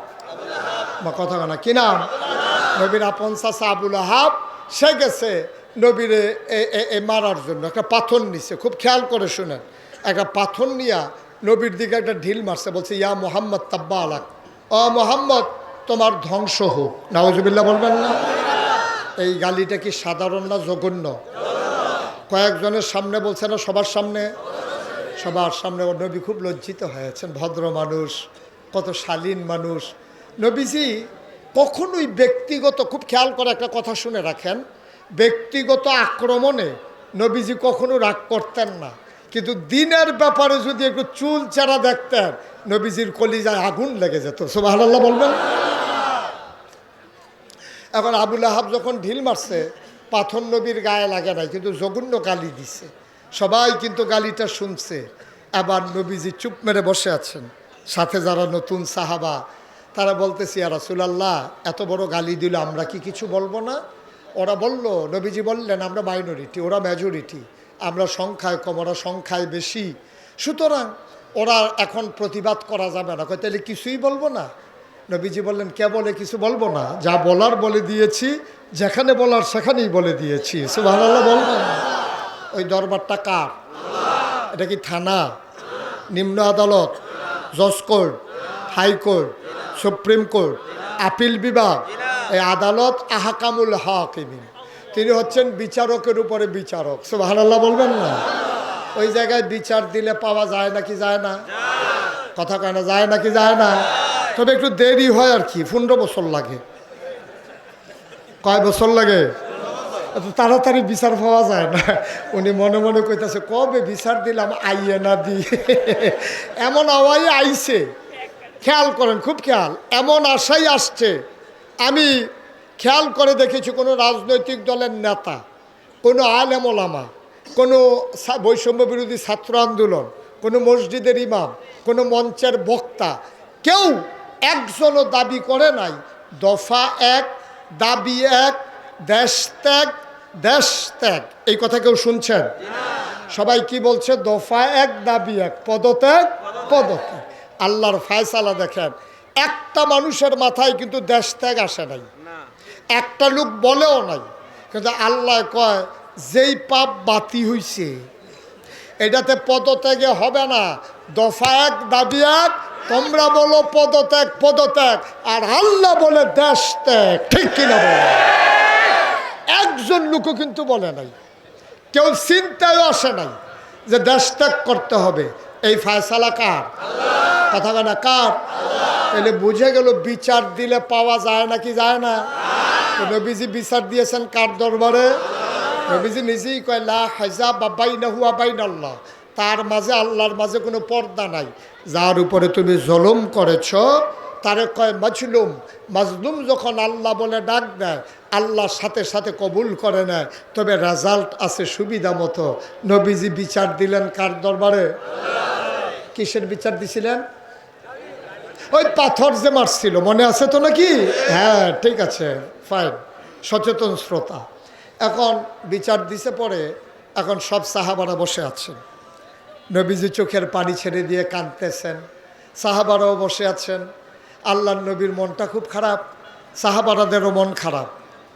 বা কথা না, কি নাম? নবীর আপন চাচা আবুল আহাব, সে গেছে নবীরে মারার জন্য। একটা পাথর নিছে, খুব খেয়াল করে শুনেন, একটা পাথর নিয়া নবীর দিকে একটা ঢিল মারছে, বলছে ইয়া মোহাম্মদ তাব্বা আলাক, ও মোহাম্মদ তোমার ধ্বংস হোক। নাউজুবিল্লাহ বলবেন না? এই গালিটা কি সাধারণ না জঘন্য? কয়েকজনের সামনে বলছে না, সবার সামনে, সবার সামনে। ওর নবী খুব লজ্জিত হয়েছেন, ভদ্র মানুষ, কত শালীন মানুষ। নবীজি কখনোই ব্যক্তিগত, খুব খেয়াল করে একটা কথা শুনে রাখেন, ব্যক্তিগত আক্রমণে নবীজি কখনো রাগ করতেন না, কিন্তু দিনের ব্যাপারে যদি একটু চুল চারা দেখতেন নবীজির কলিজায় আগুন লেগে যেত। সুবহানাল্লাহ বলবেন। এখন আবুল আহাব যখন ঢিল মারছে, পাথর নবীর গায়ে লাগে নাই, কিন্তু জঘন্য গালি দিছে, সবাই কিন্তু গালিটা শুনছে। এবার নবীজি চুপ মেরে বসে আছেন, সাথে যারা নতুন সাহাবা তারা বলতেছি ইয়া রাসূলুল্লাহ এত বড় গালি দিল, আমরা কি কিছু বলবো না? ওরা বলল, নবীজি বললেন আমরা মাইনরিটি, ওরা মেজরিটি, আমরা সংখ্যায় কম, ওরা সংখ্যায় বেশি, সুতরাং ওরা এখন প্রতিবাদ করা যাবে না। তাহলে কিছুই বলবো না? নবীজি বললেন কে বলে কিছু বলবো না? যা বলার বলে দিয়েছি, যেখানে বলার সেখানেই বলে দিয়েছি। সুবহানাল্লাহ বলবেন। ওই দরবারটা কার? এটা কি থানা, নিম্ন আদালত, জজ court, high court, supreme court, appeal বিভাগ? এই আদালত আহকামুল হাকিমিন, তিনি হচ্ছেন বিচারকের উপরে বিচারক। সুবহানাল্লাহ বলবেন না? ওই জায়গায় বিচার দিলে পাওয়া যায় নাকি যায় না? কথা কয় না, যায় নাকি যায় না? তবে একটু দেরি হয় আর কি, 15 বছর লাগে। কয় বছর লাগে? এত তাড়াতাড়ি বিচার পাওয়া যায় না। উনি মনে মনে কইতাছে কবে বিচার দিলাম, আইয়ে না দি, এমন আওয়াজ আইছে খেয়াল করেন, খুব খেয়াল। এমন আশাই আসছে, আমি খেয়াল করে দেখেছি কোনো রাজনৈতিক দলের নেতা, কোনো আলেম ওলামা, কোনো বৈষম্য বিরোধী ছাত্র আন্দোলন, কোনো মসজিদের ইমাম, কোনো মঞ্চের বক্তা, কেউ একজনও দাবি করে নাই দফা এক, দাবি এক, দেশ ত্যাগ, দেশ ত্যাগ। এই কথা কেউ শুনছেন? সবাই কি বলছে? দফা এক, দাবি এক, পদত্যাগ, পদত্যাগ। আল্লাহর ফায়সালা দেখেন, একটা মানুষের মাথায় কিন্তু দেশ ত্যাগ আসে নাই, একটা লোক বলেও নাই। কিন্তু আল্লাহ কয় যেই পাপ বাতি হইছে এটাতে পদত্যাগে হবে না, দফা এক, দাবি এক। তোমরা বলো পদত্যাগ, পদত্যাগ, আর আল্লাহ বলে দেশ ত্যাগ। ঠিক কিনা বলে? একজন লোকও কিন্তু বলে নাই, কেউ চিন্তায় আসে নাই যে দেশ ত্যাগ করতে হবে। এই ফায়সালা কার? কথা বলে না কার? তাহলে বুঝে গেল বিচার দিলে পাওয়া যায় নাকি যায় না? নবীজি বিচার দিয়েছেন কার দরবারে? নবীজি নিজেই কয় লা হাজাব বাইনাহু ওয়া বাইনাল্লাহ, তার মাঝে আল্লাহর মাঝে কোনো পর্দা নাই। যার উপরে তুমি জুলুম করেছ তারে কয় মাজলুম। মাজলুম যখন আল্লাহ বলে ডাক দেয়, আল্লাহর সাথে সাথে কবুল করে নেয়, তবে রেজাল্ট আছে সুবিধা মতো। নবীজি বিচার দিলেন কার দরবারে? কিসের বিচার দিছিলেন? ওই পাথর যে মারছিল, মনে আছে তো নাকি? হ্যাঁ, ঠিক আছে, ফাইন, সচেতন শ্রোতা। এখন বিচার দিছে পরে, এখন সব সাহাবারা বসে আছেন। নবীজি চোখের পানি ছেড়ে দিয়ে কাঁদতেছেন, সাহাবারাও বসে আছেন। আল্লাহর নবীর মনটা খুব খারাপ, সাহাবারাদেরও মন খারাপ।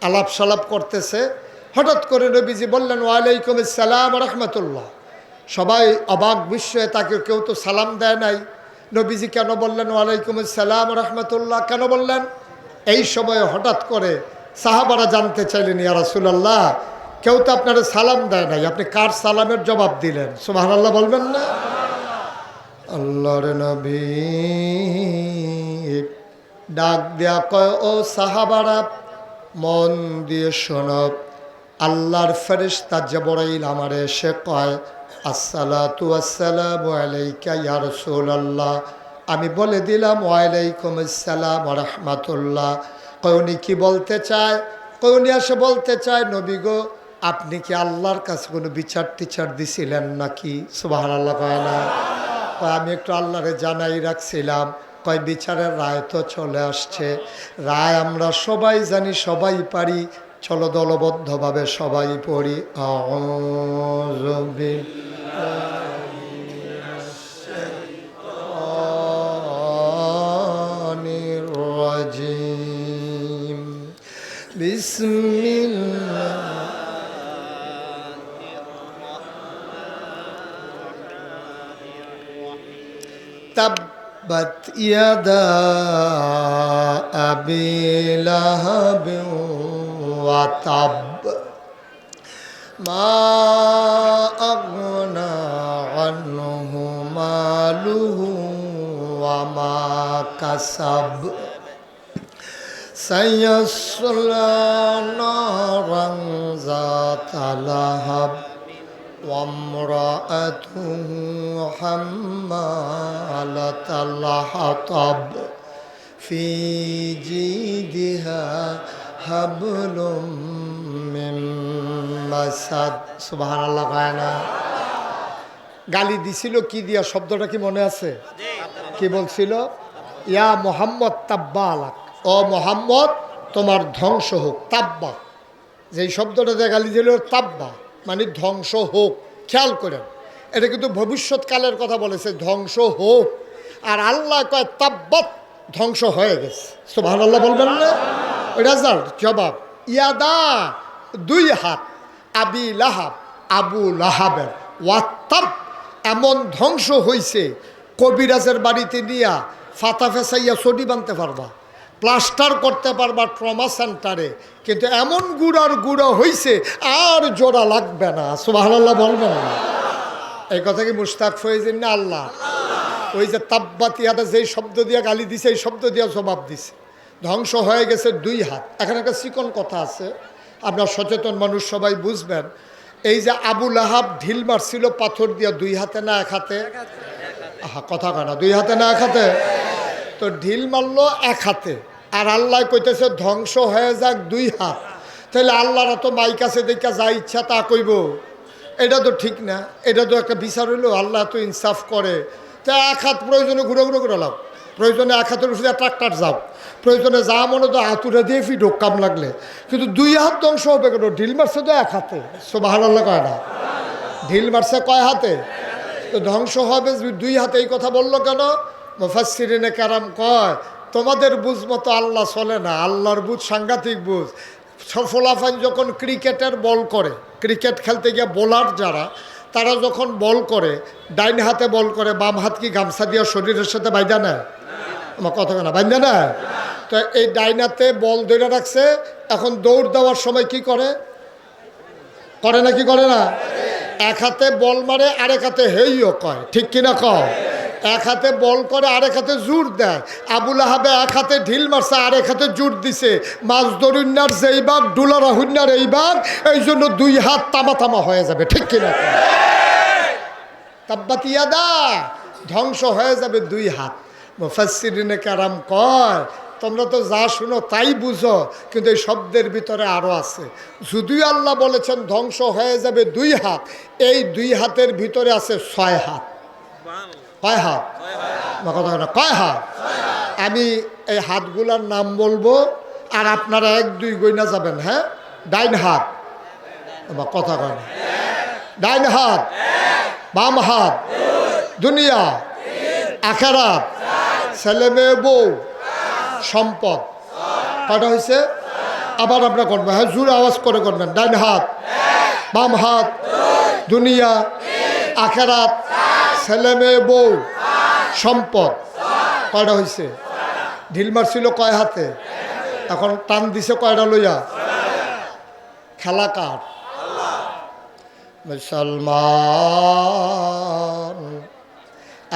আলাপ সালাপ করতেছে, হঠাৎ করে নবীজি বললেন ওয়ালাইকুম আসসালাম রহমতুল্লাহ। সবাই অবাক বিস্ময়ে তাকে, কেউ তো সালাম দেয় নাই। নবীজি কেন বললেন ওয়ালাইকুম আসসালাম রহমতুল্লাহ, কেন বললেন? এই সময়ে হঠাৎ করে সাহাবারা জানতে চাইলেন, ইয়া রাসূলুল্লাহ, কেউ তো আপনারা সালাম দেয় নাই, আপনি কার সালামের জবাব দিলেন? সুবহানাল্লাহ বলবেন না? আল্লাহর নবী ডাক দেয়া কয়, ও সাহাবারা মন দিয়ে শোনো। আল্লাহর ফেরেশতা জিবরাইল আমারে এসে কয় আসসালাতু ওয়াসসালামু আলাইকা ইয়া রাসূলুল্লাহ। আমি বলে দিলাম ওয়ালাইকুম আসসালাম ওয়া রাহমাতুল্লাহ। কয় উনি কি বলতে চায়? কয় উনি এসে বলতে চায় নবী গো, আপনি কি আল্লাহর কাছে কোনো বিচার টিচার দিছিলেন নাকি? সুবহানাল্লাহ কয় না? কয় আমি একটু আল্লাহরে জানাই রাখছিলাম। কয় বিচারের রায় তো চলে আসছে, রায় আমরা সবাই জানি, সবাই পারি, চলো দলবদ্ধভাবে সবাই পড়ি আউযু বিল্লাহি মিনাশ শাইতানির রাজিম। বিসমিল্লাহ তাব্বাত ইয়াদা আবি লাহাব ওয়া তাব মা আগনা আনহু মালুহু ওয়া মা কাসাব সায়াসলা নারান যাতা লাহাব ওয়ামরাআতুহু হাম্মালাতাল হাতাব ফি জিদিহা হাবলুম মিন মাসাদ। সুবহানাল্লাহ কয় না? গালি দিছিল কি দিয়া? শব্দটা কি মনে আছে? কি বলছিল? ইয়া মুহাম্মদ তাব্বা আলাক, ও মুহাম্মদ তোমার ধ্বংস হোক। তাব্বা, যেই শব্দটা দিয়ে গালি দিল, তাব্বা মানে ধ্বংস হোক। খেয়াল করেন, এটা কিন্তু ভবিষ্যৎকালের কথা বলেছে, ধ্বংস হোক। আর আল্লাহ কয় তাব্বাত, ধ্বংস হয়ে গেছে। সুবহানাল্লাহ বলবেন না? রেজাল্ট, জবাব। ইয়াদা, দুই হাত, আবি লাহাব, আবু লাহাবের, ওয়াত্তাব, এমন ধ্বংস হয়েছে, কবিরাজের বাড়িতে নিয়া ফাতা ফেসাইয়া ছড়ি বানতে পারবা, প্লাস্টার করতে পারবা ট্রমা সেন্টারে, কিন্তু এমন গুড়ার গুঁড়ো হয়েছে আর জোড়া লাগবে না। সুবহানাল্লাহ বলবেন না? এই কথা কি মুশতাক ফয়েজিন না আল্লাহ? ওই যে তাব্বাত ইয়াদা যেই শব্দ দিয়া গালি দিছে, এই শব্দ দিয়া জবাব দিছে। ধ্বংস হয়ে গেছে দুই হাত। এখানে একটা চিকন কথা আছে, আপনার সচেতন মানুষ সবাই বুঝবেন। এই যে আবু লাহাব ঢিল মারছিল পাথর দিয়া, দুই হাতে না এক হাতে? কথা কয় না, দুই হাতে না এক হাতে? তো ঢিল মারলো এক হাতে, আর আল্লাহ কইতেছে ধ্বংস হয়ে যাক 2 হাত। তাহলে আল্লাহরা তো মাইক আছে দেখা যা ইচ্ছা তা কইব, এটা তো ঠিক না। এটা তো একটা বিচার হইলো, আল্লাহ তো ইনসাফ করে। তা এক হাত প্রয়োজনে ঘুরে ঘুরে করে লাও, প্রয়োজনে এক হাতের ওষুধে ট্রাক্টার যাও, প্রয়োজনে যা মনে তো হাতুড়ে দিয়ে ফিডো কাম লাগলে, কিন্তু 2 হাত ধ্বংস হবে কেন? ঢিল মারছে তো এক হাতে, সুবহানাল্লাহ কয় না? ঢিল মারছে কয় হাতে? তো ধ্বংস হবে 2 হাতে। এই কথা বললো কেন? মুফাসসিরিনে কেরাম কয় তোমাদের বুঝ মতো আল্লাহ চলে না, আল্লাহর বুঝ সাংঘাতিক বুঝ। ফলাফান যখন ক্রিকেটের বল করে, ক্রিকেট খেলতে গিয়ে বোলার যারা, তারা যখন বল করে ডাইন হাতে বল করে, বাম হাত কি গামছা দিয়ে শরীরের সাথে বাইন্ধা নেয়? আমার কথা না, বাইন্ধা নেয়? তো এই ডাইন হাতে বল ধরে রাখছে, এখন দৌড় দেওয়ার সময় কি করে? করে না কি করে না? এক হাতে বল মারে, আরেক হাতে হেইও কয়, ঠিক কিনা কয়? এক হাতে বল করে, আরেক হাতে জোর দেয়। আবুল আহাবে এক হাতে ঢিল মারছে, আরেক হাতে জোর দিছে। মাছ ধরুন্নার যেই বাঘ, ডুলারা হুন্নার এই বাঘ, এই জন্য 2 হাত তামা তামা হয়ে যাবে, ঠিক কিনা? তাব্বাত ইয়াদা, ধ্বংস হয়ে যাবে 2 হাত। মুফাসসিরিনে কেরাম কয় তোমরা তো যা শুনো তাই বুঝো, কিন্তু এই শব্দের ভিতরে আরও আছে। যদিও আল্লাহ বলেছেন ধ্বংস হয়ে যাবে 2 হাত, এই 2 হাতের ভিতরে আছে 6 হাত। কয় হাত? কথা না, কয় হাত? আমি এই হাতগুলার নাম বলবো, আর আপনারা 1 2 গইনা যাবেন। হ্যাঁ, ডাইন হাত, কথা কয় না, ডাইন হাত, বাম হাত, দুনিয়া, আখেরাত, ছেলে মেয়ে বউ, সম্পদ। কয়টা হয়েছে? আবার আপনারা করবেন, হ্যাঁ জোরে আওয়াজ করে করবেন। ডাইন হাত, বাম হাত, দুনিয়া, আখেরাত, ছেলে মেয়ে বউ, সম্পদ। কয়টা হয়েছে? ঢিল মারছিল কয় হাতে? এখন টান দিছে কয়টা লইয়া? খেলা কার? মুসলমান।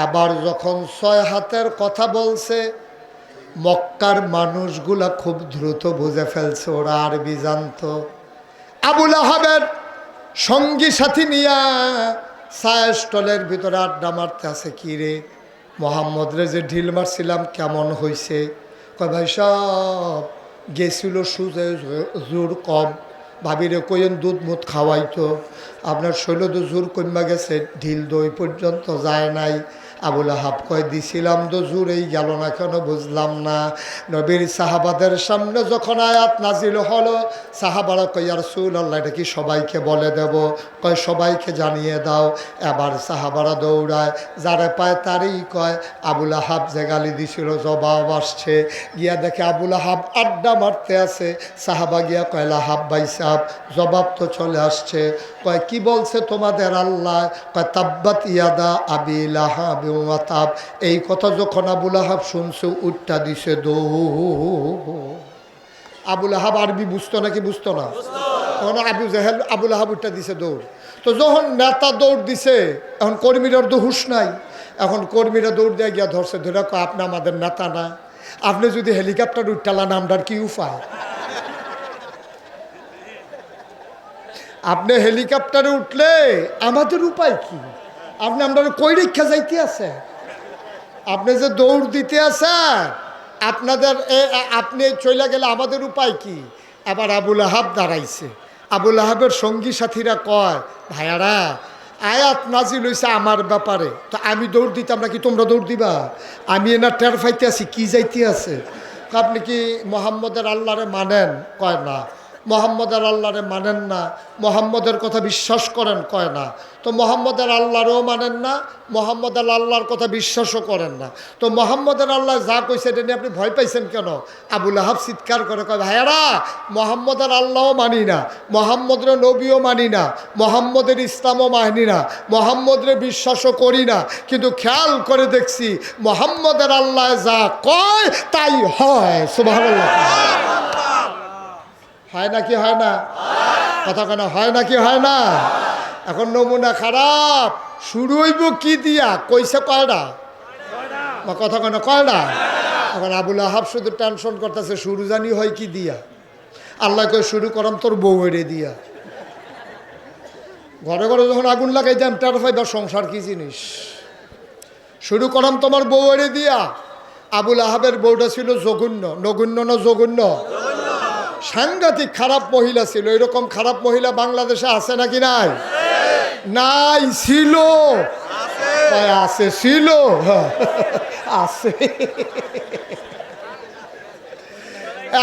আবার যখন 6 হাতের কথা বলছে, মক্কার মানুষগুলা খুব দ্রুত বুঝে ফেলছে, ওরা আরবি জানতো। আবুল আহাবের সঙ্গী সাথী নিয়া চায়ের স্টলের ভিতরে আড্ডা মারতে আছে। কি রে মোহাম্মদ রে যে ঢিল মারছিলাম কেমন হয়েছে? কয় ভাই সব গেছিল সুজে জোর কম, ভাবিরে কইন দুধ মুধ খাওয়াইতো, আপনার শৈল তো জোর কমা গেছে, ঢিল দই পর্যন্ত যায় নাই। আবুল আহাব কয় দিছিলাম তো জোরেই গেল না কেন বুঝলাম না। নবীর সাহাবাদের সামনে যখন আয়াত নাজিল হলো, সাহাবারা কয় ইয়া রাসূলুল্লাহ এটা কি সবাইকে বলে দেব? কয় সবাইকে জানিয়ে দাও। এবার সাহাবারা দৌড়ায়, যারে পায় তারই কয়। আবুল আহাব যে গালি দিছিল জবাব আসছে, গিয়া দেখে আবুল আহাব আড্ডা মারতে আছে। সাহাবা গিয়া কয় লাহাব ভাই সাহেব জবাব তো চলে আসছে। কয় কি বলছে তোমাদের আল্লাহ? কয় তাব্বাত ইয়াদা আবি লাহাব ওয়া তাব। এই কথা যখন আবুল আহাব শুনছে উঠটা দিছে দৌড়। আবুল আহাব আরবি বুঝতো নাকি বুঝতো না? তখন আবু জাহেল আবুল আহাব উঠটা দিছে দৌড়। তো যখন নেতা দৌড় দিছে, এখন কর্মীরার তো হুঁশ নাই। এখন কর্মীরা দৌড় দিয়ে গিয়া ধরছে, ধরে কয় আপনি আমাদের নেতা না, আপনি যদি হেলিকপ্টার উঠটালান আমরার কি উপায়? আপনি হেলিকপ্টারে উঠলে আমাদের উপায় কি? আপনি আমরা কই রেখা যাইতে আছে? আপনি যে দৌড় দিতে আছেন, আপনাদের আপনি চলে গেলে আমাদের উপায় কি? আবার আবুল আহাব দাঁড়াইছে। আবুল আহাবের সঙ্গী সাথীরা কয় ভাইয়ারা আয়াত নাজিল হইছে আমার ব্যাপারে, তো আমি দৌড় দিতাম নাকি তোমরা দৌড় দিবা? আমি এনা টের ফাইতে আছি কি যাইতে আছে। আপনি কি মোহাম্মদের আল্লাহরে মানেন? কয় না। মোহাম্মদের আল্লাহরে মানেন না, মোহাম্মদের কথা বিশ্বাস করেন? কয় না। তো মোহাম্মদের আল্লাহরেও মানেন না, মোহাম্মদের আল্লাহর কথা বিশ্বাসও করেন না, তো মোহাম্মদের আল্লাহ যা কইছে এটা নিয়ে আপনি ভয় পাইছেন কেন? আবুল আহাব চিৎকার করে কয় ভাইয়ারা মোহাম্মদের আল্লাহও মানি না, মোহাম্মদের নবীও মানি না, মোহাম্মদের ইসলামও মানি না, মোহাম্মদের বিশ্বাসও করি না, কিন্তু খেয়াল করে দেখছি মোহাম্মদের আল্লাহ যা কয় তাই হয়। সুবহানাল্লাহ। হয় নাকি হয় না? কথা কেন হয় নাকি হয় না? এখন নমুনা খারাপ, শুরু হইব কি দিয়া? কইছে কয়টা? কথা কেন কয়টা? এখন আবুল আহাব শুধু টেনশন করতেছে শুরু জানি হয় কি দিয়া। আল্লাহ কই শুরু করম তোর বউ এড়ে দিয়া। ঘরে ঘরে যখন আগুন লাগাই যাম টের পাইবা সংসার কি জিনিস। শুরু করম তোমার বউ এড়ে দিয়া। আবুল আহাবের বউটা ছিল জঘন্য, নগণ্য না জঘন্য, সাংঘাতিক খারাপ মহিলা ছিল। এরকম খারাপ মহিলা বাংলাদেশে আছে নাকি নাই? নাই, ছিল, আছে, ছিল, আছে।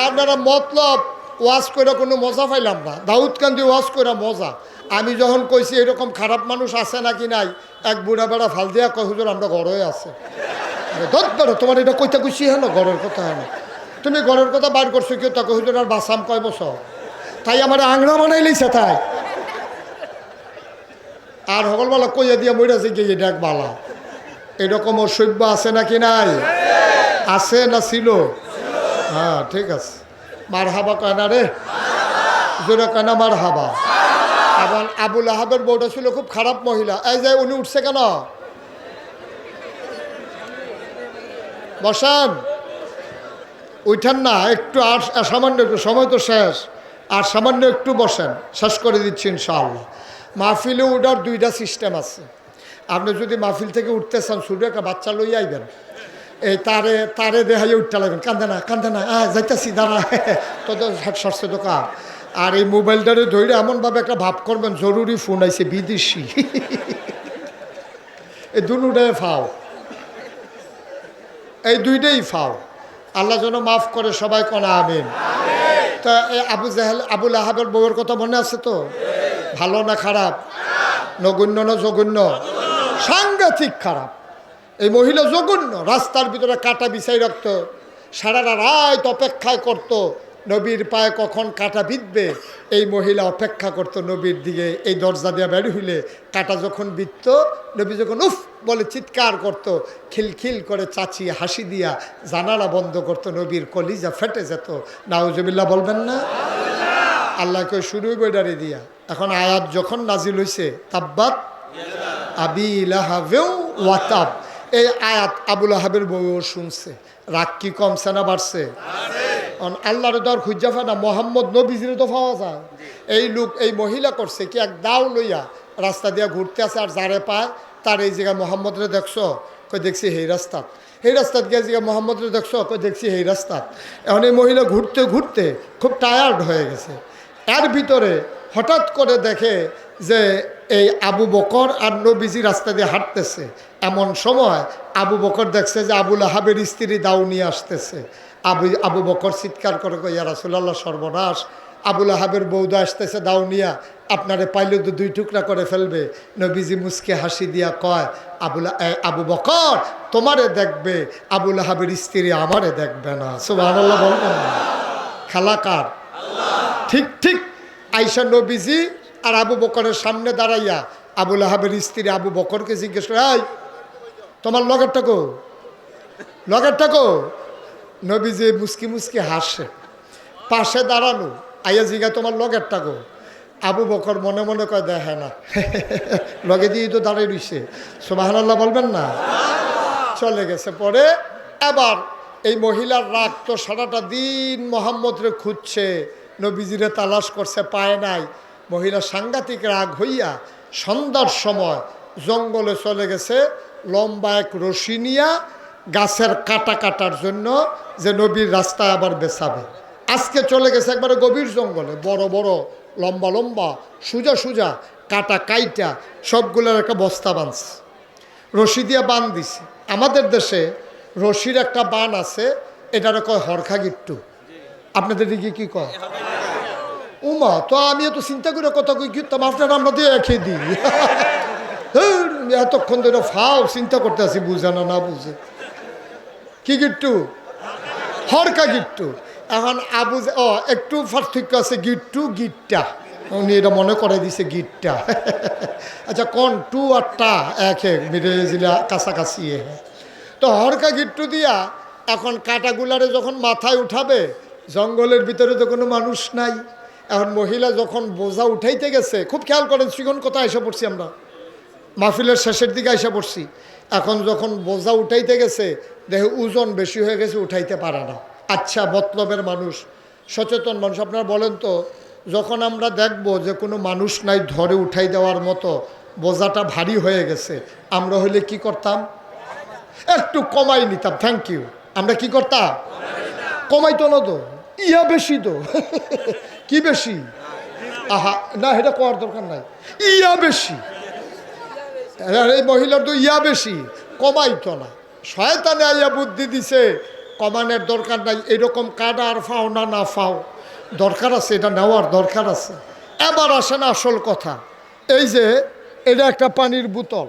আপনারা মতলব ওয়াজ করে কোনো মজা পাইলাম না। দাউদ কান্দি ওয়াজ করে মজা। আমি যখন কইছি এরকম খারাপ মানুষ আছে নাকি নাই, এক বুড়া বেড়া ফাল দিয়া কয় হুজুর আমরা ঘরে আছে। ধরো তোমার এটা কইতে কইছি হ্যাঁ ঘরের কথা হ্যাঁ, তুমি ঘরের কথা বার করছো কেউ তাকে হুজুর আর বাসাম কয় বছর, তাই আমার আংরা বানাই লইছে তাই। আর সকলবেলা কইয়া দিয়া মরেছে গিয়ে ডাক বালা। এরকম অসভ্য আছে নাকি নাই? আছে না ছিল? হ্যাঁ ঠিক আছে। মার হাবা কয় না রে, জোরে কয় না মার হাবা। এবং আবুল আহাবের বউটা ছিল খুব খারাপ মহিলা। এই যে উনি উঠছে কেন? বসান, উঠান না, একটু আর সামান্য একটু, সময় তো শেষ, আর সামান্য একটু বসেন, শেষ করে দিচ্ছি ইনশাআল্লাহ। মাহফিলে উঠার দুইটা সিস্টেম আছে। আপনি যদি মাহফিল থেকে উঠতে চান, শুধু একটা বাচ্চা লই আইবেন, এই তারে দেখাইয়ে উঠতে লাগবেন, কান্দে না যাইতেছি দাঁড়া, তোদের সরষে দোকান। আর এই মোবাইলটারে ধরে এমনভাবে একটা ভাব করবেন জরুরি ফোন আইছে বিদেশি। এই দুটাই ফাও, এই দুইটাই ফাও। আল্লাহ যেন মাফ করে, সবাই কনা আমিন। তা এই আবুল আহাবের বউয়ের কথা মনে আছে তো? ভালো না খারাপ? নগণ্য না জঘন্য? সাংঘাতিক খারাপ। এই মহিলা জঘন্য। রাস্তার ভিতরে কাটা বিছাই রাখতো, সারা রাত অপেক্ষায় করত নবীর পায়ে কখন কাটা বিঁধবে। এই মহিলা অপেক্ষা করত নবীর দিকে। এই দরজা দিয়ে বের হইলে কাটা যখন বিঁধত, নবী যখন উফ বলে চিৎকার করত, খিলখিল করে চাচিয়ে হাসি দিয়া জানালা বন্ধ করতো, নবীর কলিজা ফেটে যেত। নাউজুবিল্লাহ বলবেন না? আল্লাহকে শুরু বেডারি দিয়া। এখন আয়াত যখন নাজিল হইছে, তাব্বাত আবি লাহাবেও ওয়াতাব, এই আয়াত আবুল আহাবের বউও শুনছে। রাগ কি কমছে না বাড়ছে? আল্লাহর দর খুঁজা ফা না, মোহাম্মদ নবীজির তো পাওয়া যায়। এই লোক, এই মহিলা করছে কি, এক দাও লইয়া রাস্তা দিয়া ঘুরতে আছে, আর যারে পায় তার এই জায়গায় মোহাম্মদরে দেখছো, কই দেখছি এই রাস্তাত, এই রাস্তাত গিয়ে জায়গায় মোহাম্মদরে দেখছো, কই দেখছি এই রাস্তাত। এখন এই মহিলা ঘুরতে ঘুরতে খুব টায়ার্ড হয়ে গেছে। এর ভিতরে হঠাৎ করে দেখে যে এই আবু বকর আর নবীজি রাস্তা দিয়ে হাঁটতেছে। এমন সময় আবু বকর দেখছে যে আবুল আহাবের স্ত্রী দাও নিয়ে আসতেছে। আবু বকর চিৎকার করে কই, ইয়া রাসূলুল্লাহ সর্বনাশ, আবুল আহাবের বৌদা আসতেছে দাও নিয়া, আপনারে পাইলে তো দুই টুকরা করে ফেলবে। নবীজি মুসকে হাসি দিয়া কয়, আবু বকর তোমারে দেখবে, আবুল আহাবের স্ত্রী আমারে দেখবে না। সুবহানাল্লাহ বলবেন না? খেলা কার? ঠিক ঠিক। আয়েশা নবীজি আর আবু বকরের সামনে দাঁড়াইয়া আবুল আহাবের স্ত্রী আবু বকরকে জিজ্ঞেস করে, এই তোমার লগেরটা কো, লগেরটা কো? নবীজি মুসকি মুসকি হাসে। পাশে দাঁড়ানো আইয়া জিগা, তোমার লগেরটা কো? আবু বকর মনে মনে কয়, দেখে না, লগে দিয়ে তো দাঁড়িয়ে রইছে। সুবহানাল্লাহ বলবেন না? চলে গেছে। পরে এবার এই মহিলার রাগ তো সারাটা দিন মোহাম্মদরে খুঁজছে, নবীজিরে তালাশ করছে, পায় নাই। মহিলা সাংঘাতিক রাগ হইয়া সন্ধ্যার সময় জঙ্গলে চলে গেছে, লম্বা এক রশি নিয়া গাছের কাটা কাটার জন্য, যে নবীর রাস্তায় আবার বেচাবে। আজকে চলে গেছে একবারে গভীর জঙ্গলে, বড় বড় লম্বা লম্বা সোজা সোজা কাটা কাইটা সবগুলোর একটা বস্তা বাঁধছে, রশি দিয়ে বান দিছে। আমাদের দেশে রশির একটা বান আছে, এটারে কয় হরখা গিট্টু। আপনাদের দিকে কি কয়? উমা, তো আমি এত চিন্তা করে কথা কই কিতাম, আপনারা আমরা দিয়ে রেখে দিই। এতক্ষণ ধরে ফাও চিন্তা করতে আছি, বুঝে না, না বুঝে। কি গিট্টু? হরকা গিট্টু। এখন একটু পার্থক্য আছে, গিট্টু গিট্টা, উনি এটা মনে করে দিছে গিট্টা। আচ্ছা, কোন টু আর টা এক মিলে জিলা কাছাকাছি। তো হরকা গিট্টু দিয়া এখন কাটাগুলারে যখন মাথায় উঠাবে, জঙ্গলের ভিতরে তো কোনো মানুষ নাই। এখন মহিলা যখন বোঝা উঠাইতে গেছে, খুব খেয়াল করেন, সিগন কথা আইসা পড়ছি আমরা, মাহফিলের শেষের দিকে আইসা পড়ছি। এখন যখন বোঝা উঠাইতে গেছে, দেখে ওজন বেশি হয়ে গেছে, উঠাইতে পারে না। আচ্ছা, মতলবের মানুষ, সচেতন মানুষ, আপনারা বলেন তো, যখন আমরা দেখব যে কোনো মানুষ নাই ধরে উঠাই দেওয়ার মতো, বোঝাটা ভারী হয়ে গেছে, আমরা হলে কি করতাম? একটু কমাই নিতাম। Thank you. আমরা কি করতাম? কমাইতো না তো, ইয়া বেশি তো। কি বেশি? আহা না, এটা করার দরকার নাই। ইয়া বেশি, এই মহিলার তো ইয়া বেশি, কমাইতো না। শয়তানে আইয়া বুদ্ধি দিছে কমানোর দরকার নাই, এরকম কাটা আর ফাও না, না ফাও দরকার আছে, এটা নেওয়ার দরকার আছে। এবার আসেন আসল কথা। এই যে এটা একটা পানির বোতল,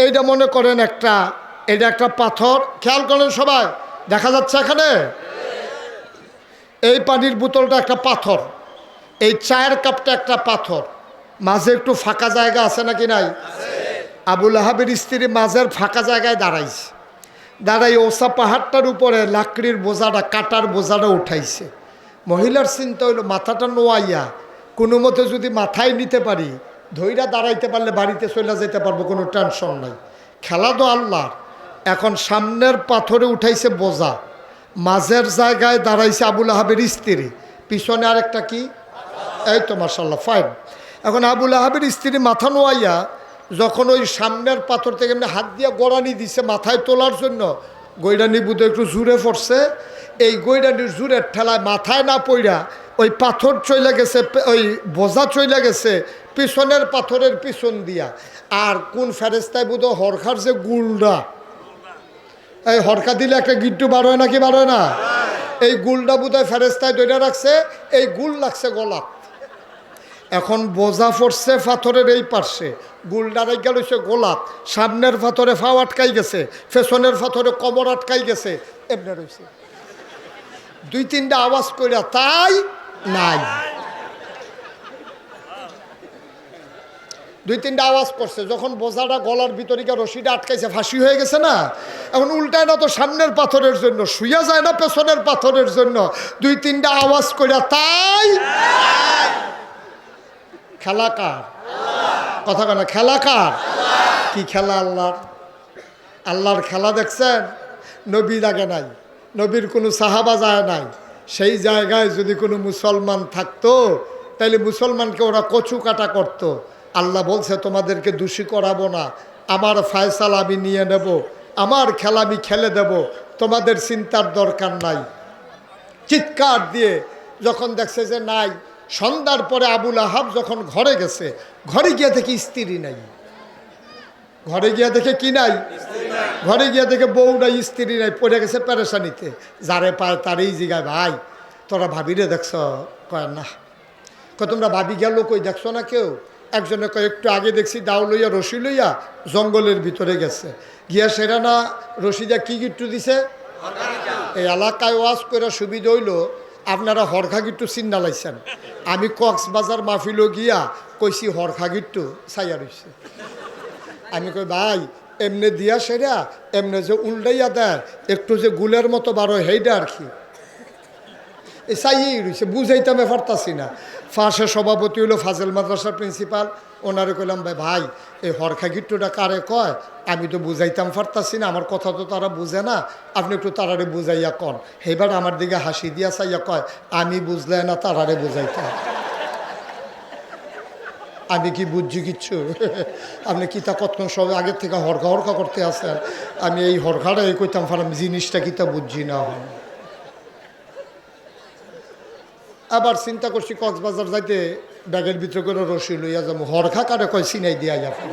এইটা মনে করেন এটা একটা পাথর। খেয়াল করেন সবাই, দেখা যাচ্ছে এখানে এই পানির বোতলটা একটা পাথর, এই চায়ের কাপটা একটা পাথর, মাঝে একটু ফাঁকা জায়গা আছে নাকি নাই? আবুল আহাবের স্ত্রী মাঝের ফাঁকা জায়গায় দাঁড়াইছে, দাঁড়াই ওসা পাহাড়টার উপরে লাকড়ির বোঝাটা, কাটার বোঝাটা উঠাইছে। মহিলার চিন্তা হইল মাথাটা নোয়াইয়া কোনো মতে যদি মাথায় নিতে পারি, ধৈরা দাঁড়াইতে পারলে বাড়িতে চলে যেতে পারবো, কোনো টেনশন নাই। খেলা তো আল্লাহর। এখন সামনের পাথরে উঠাইছে বোঝা, মাঝের জায়গায় দাঁড়াইছে আবুল আহাবের স্ত্রী, পিছনে আরেকটা কি, এই তো মাশাআল্লাহ ফাইন। এখন আবুল আহাবের স্ত্রী মাথা নোয়াইয়া যখন ওই সামনের পাথর থেকে এমনি হাত দিয়া গোড়ানি দিছে মাথায় তোলার জন্য, গৈরানি বুধ একটু জুড়ে পড়ছে। এই গৈরানির জুরের ঠেলায় মাথায় না পইরা ওই পাথর চলে গেছে, ওই বোঝা চলে গেছে পিছনের পাথরের পিছন দিয়া। আর কোন ফেরেস্তায় বুধ হরখার যে গুলডা, এই হরকা দিলে একটা গিট্টু বার হয় নাকি বার হয় না, এই গুলডা বুধহয় ফেরেস্তায় ধরে রাখছে, এই গুল লাগছে গলাত। এখন বোঝা পড়ছে পাথরের এই পার্শ্বে, গুলডা রেখে লইছে গোলাপ, সামনের পাথরে ফাও আটকাই গেছে, পেছনের পাথরে কবর আটকাই গেছে, এমনি রয়েছে। দুই তিনটা আওয়াজ কইরা তাই নাই, দুই তিনটা আওয়াজ করছে। যখন বোঝাটা গলার ভিতরে গিয়ে রশিটা আটকাইছে, ফাঁসি হয়ে গেছে না, এখন উল্টায় না তো সামনের পাথরের জন্য, শুয়ে যায় না পেছনের পাথরের জন্য, দুই তিনটা আওয়াজ কইরা তাই। খেলা কার? কথা কেন, খেলা কার? কি খেলা? আল্লাহর। আল্লাহর খেলা দেখছেন? নবী লাগে নাই, নবীর কোনো সাহাবা যায় নাই। সেই জায়গায় যদি কোনো মুসলমান থাকতো তাইলে মুসলমানকে ওরা কচু কাটা করতো। আল্লাহ বলছে তোমাদেরকে দোষী করাবো না, আমার ফয়সালা আমি নিয়ে নেব, আমার খেলা আমি খেলে দেব, তোমাদের চিন্তার দরকার নাই। চিৎকার দিয়ে যখন দেখছে যে নাই, সন্ধ্যার পরে আবুল আহাব যখন ঘরে গেছে, ঘরে গিয়ে দেখে স্ত্রী নাই, ঘরে গিয়া দেখে কি নাই, ঘরে গিয়া দেখে বউ নাই, স্ত্রী নাই, পড়ে গেছে পেরেশানিতে। যারে পায় তারই জিগায় ভাই তোরা ভাবিরে দেখছ? কয় না। কয় তোমরা ভাবি গেল কই, দেখছো না কেউ? একজনে কয় একটু আগে দেখছি দাও লইয়া রশি লইয়া জঙ্গলের ভিতরে গেছে, গিয়া সেরা না রশিদা কি গিট্টু দিছে। এই এলাকায় ওয়াজ করে সুবিধা হইল আপনারা হরখা গিট্টু চিন্না লাইছেন, আমি কক্সবাজার মাহফিলও গিয়া কইছি হরখা গিট্টু ছাইয়া রইছে। আমি কই ভাই এমনি দিয়া সেরা এমনি যে উল্টাইয়া দেয় একটু যে গুলের মতো বারো হেইডা আর কি, এই চাইয়েই রয়েছে, বুঝাইতামে পারতাছি না। ফাঁসের সভাপতি হইলো ফাজেল মাদ্রাসার প্রিন্সিপাল, ওনারে কইলাম ভাই এই হরখা গিট্টুটা কারে কয়, আমি তো বুঝাইতাম পারতাছি না, আমার কথা তো তারা বুঝে না, আপনি একটু তারারে বুঝাইয়া কন। এবার আমার দিকে হাসি দিয়া চাইয়া কয় আমি বুঝলে না, তারারে বুঝাইতাম। আমি কি বুঝছি কিচ্ছু? আপনি কিতা কতক্ষণ সব আগের থেকে হরখা হরখা করতে আসেন, আমি এই হরখাটা এই কইতাম পারাম জিনিসটা কিতা বুঝছি না। আবার চিন্তা করছি কক্সবাজার যাইতে ব্যাগের ভিতরে করে রশি লইয়া যাবো, হরখা কারে কয় চিনাই দিয়া যাবে।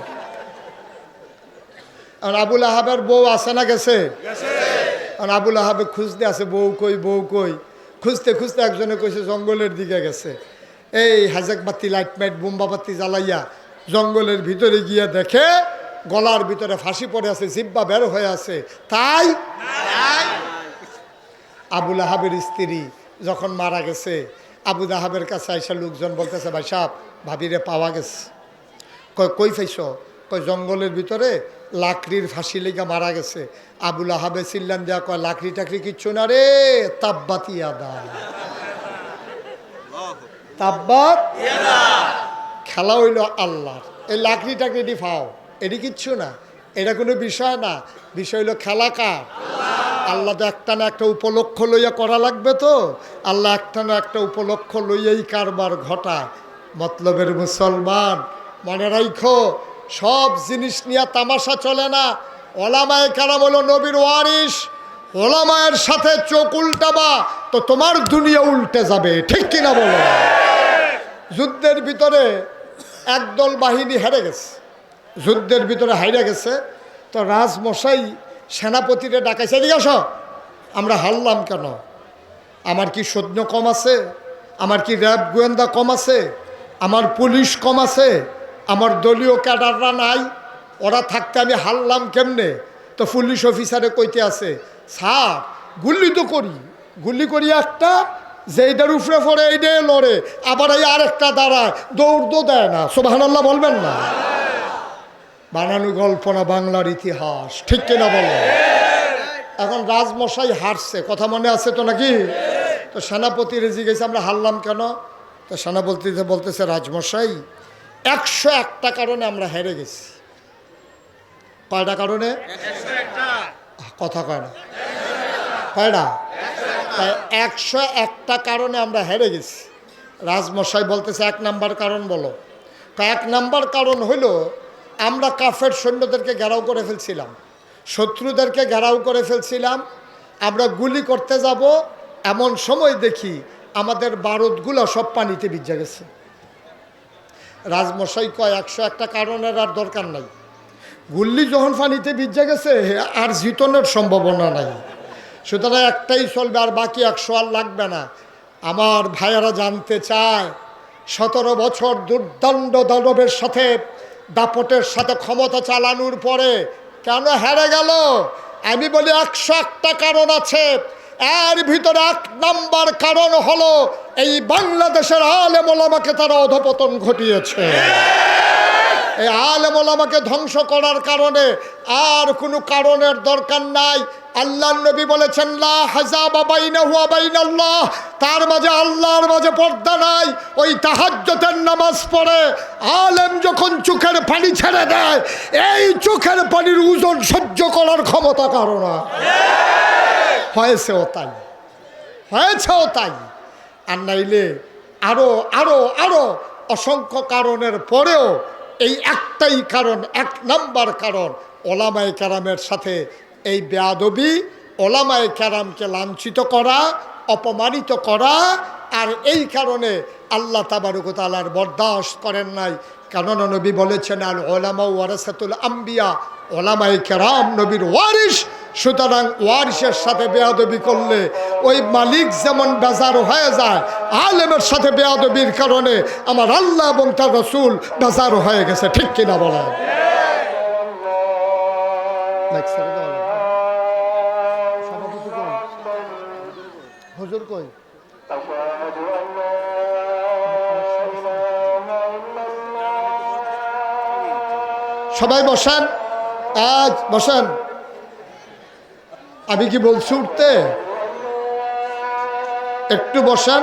আর আবুল আহাবের বউ আছে না গেছে? আর আবুল আহাবে খুঁজতে আছে বউ কই, বউ কই, খুঁজতে খুঁজতে একজনে কইছে জঙ্গলের দিকে গেছে। এই হাজাক বাতি লাইট মাইট বোম্বা বাতি জ্বালাইয়া জঙ্গলের ভিতরে গিয়ে দেখে গলার ভিতরে ফাঁসি পড়ে আছে, জিব্বা বের হয়ে আছে। তাই আবুল আহাবের স্ত্রী যখন মারা গেছে, আবুল আহাবের কাছে আইসা লোকজন বলতেছে ভাই সাহেব ভাবিরে পাওয়া গেছে। কই ফাইছ? কই জঙ্গলের ভিতরে লাকড়ির ফাঁসি লেগে মারা গেছে। আবুল আহাবে চিল্লান দেওয়া কয় লাকড়ি টাকড়ি কিচ্ছু না রে, তাব্বাতি আদা, তাব্বাত। খেলা হইল আল্লাহর। এই লাকড়ি টাকড়ি ফাও এটি কিচ্ছু না, এটা কোনো বিষয় না, বিষয় হইল খেলা কার? আল্লাহ তো একটা না একটা উপলক্ষ লইয়া করা লাগবে, তো আল্লাহ একটা না একটা উপলক্ষ লইয়াই কারবার ঘটায়। মতলবের মুসলমান মনে রাখো, সব জিনিস নিয়ে তামাশা চলে না। ওলামায়ে কেরাম হলো নবীর ওয়ারিস, ওলামায়ের সাথে চোখ উল্টাবা তো তোমার দুনিয়া উল্টে যাবে, ঠিক কিনা বলো? যুদ্ধের ভিতরে একদল বাহিনী হেরে গেছে, যুদ্ধের ভিতরে হাইরা গেছে। তো রাজমশাই সেনাপতিরে ডাকাইছে, এদিকে আসো, আমরা হারলাম কেন? আমার কি সৈন্য কম আছে? আমার কি র্যাব গোয়েন্দা কম আছে? আমার পুলিশ কম আছে? আমার দলীয় ক্যাডাররা নাই? ওরা থাকতে আমি হারলাম কেমনে? তো পুলিশ অফিসারে কইতে আছে, স্যার গুল্লি তো করি, গুল্লি করি একটা, যেইটার উপরে পড়ে এইটাই লড়ে, আবার এই আরেকটা দাঁড়ায়, দৌড় তো দেয় না। সুবহানাল্লাহ বলবেন না? বানানো গল্প না, বাংলার ইতিহাস, ঠিক কিনা বলো? এখন রাজমশাই হারছে, কথা মনে আছে তো নাকি? তো সেনাপতি রেজি গেছে, আমরা হারলাম কেন? তো সেনাপতি বলতেছে, রাজমশাই 101টা কারণে আমরা হেরে গেছি। কয়টা কারণে? কথা কয় না, কয়টা? তাই 101টা কারণে আমরা হেরে গেছি। রাজমশাই বলতেছে, 1 নাম্বার কারণ বলো। 1 নাম্বার কারণ হইল, আমরা কাফের সৈন্যদেরকে ঘেরাও করে ফেলছিলাম, শত্রুদেরকে ঘেরাও করে ফেলছিলাম। আমরা গুলি করতে যাব, এমন সময় দেখি আমাদের বারুদগুলো সব পানিতে ভিজে গেছে। রাজমশাই কয়, 101টা কারণের আর দরকার নাই, গুল্লি যখন পানিতে ভিজে গেছে আর জিতনের সম্ভাবনা নাই, সুতরাং একটাই চলবে, আর বাকি 100 আর লাগবে না। আমার ভাইয়েরা জানতে চায়, 17 বছর দুর্দণ্ড দানবের সাথে, দাপটের সাথে ক্ষমতা চালানোর পরে কেন হেরে গেল? আমি বলি 101টা কারণ আছে। এর ভিতরে 1 নাম্বার কারণ হলো, এই বাংলাদেশের আলেম ওলামাকে তারা অধপতন ঘটিয়েছে। এই আলেম ওলামাকে ধ্বংস করার কারণে আর কোনো কারণের দরকার নাই। আল্লাহর নবী বলেছেন, লা হাজাবা বাইনাহু ওয়া বাইনাল্লাহ, তার মাঝে আল্লাহর মাঝে পর্দা নাই। ওই তাহাজ্জুদের নামাজ পড়ে আলেম যখন চোখের পানি ছেড়ে দেয়, এই চোখের পানির ওজন সহ্য করার ক্ষমতা কারো না। হয়েছেও তাই, হয়েছেও তাই। আর নাইলে আরো আরো আরো অসংখ্য কারণের পরেও এই একটাই কারণ, 1 নাম্বার কারণ, ওলামায়ে কেরামের সাথে এই বেয়াদবি, ওলামায়ে কেরামকে লাঞ্ছিত করা, অপমানিত করা। আর এই কারণে আল্লাহ তাবারক ওয়া তাআলার বরদাস্ত করেন নাই। কেননা নবী বলেছেন, আল ওলামা ওয়ারাসাতুল আম্বিয়া, ওলামায়ে কেরাম নবীর ওয়ারিস। সুতরাং ওয়ারিসের সাথে বেয়াদবি করলে ওই মালিক যেমন বেজার হয়ে যায়, আলেমের সাথে বেয়াদবির কারণে আমার আল্লাহ এবং তার রাসূল বেজার হয়ে গেছে, ঠিক কিনা বলেন? হুজুর কই? সবাই বসেন, আজ বসেন। আমি কি বলছি উঠতে? একটু বসেন।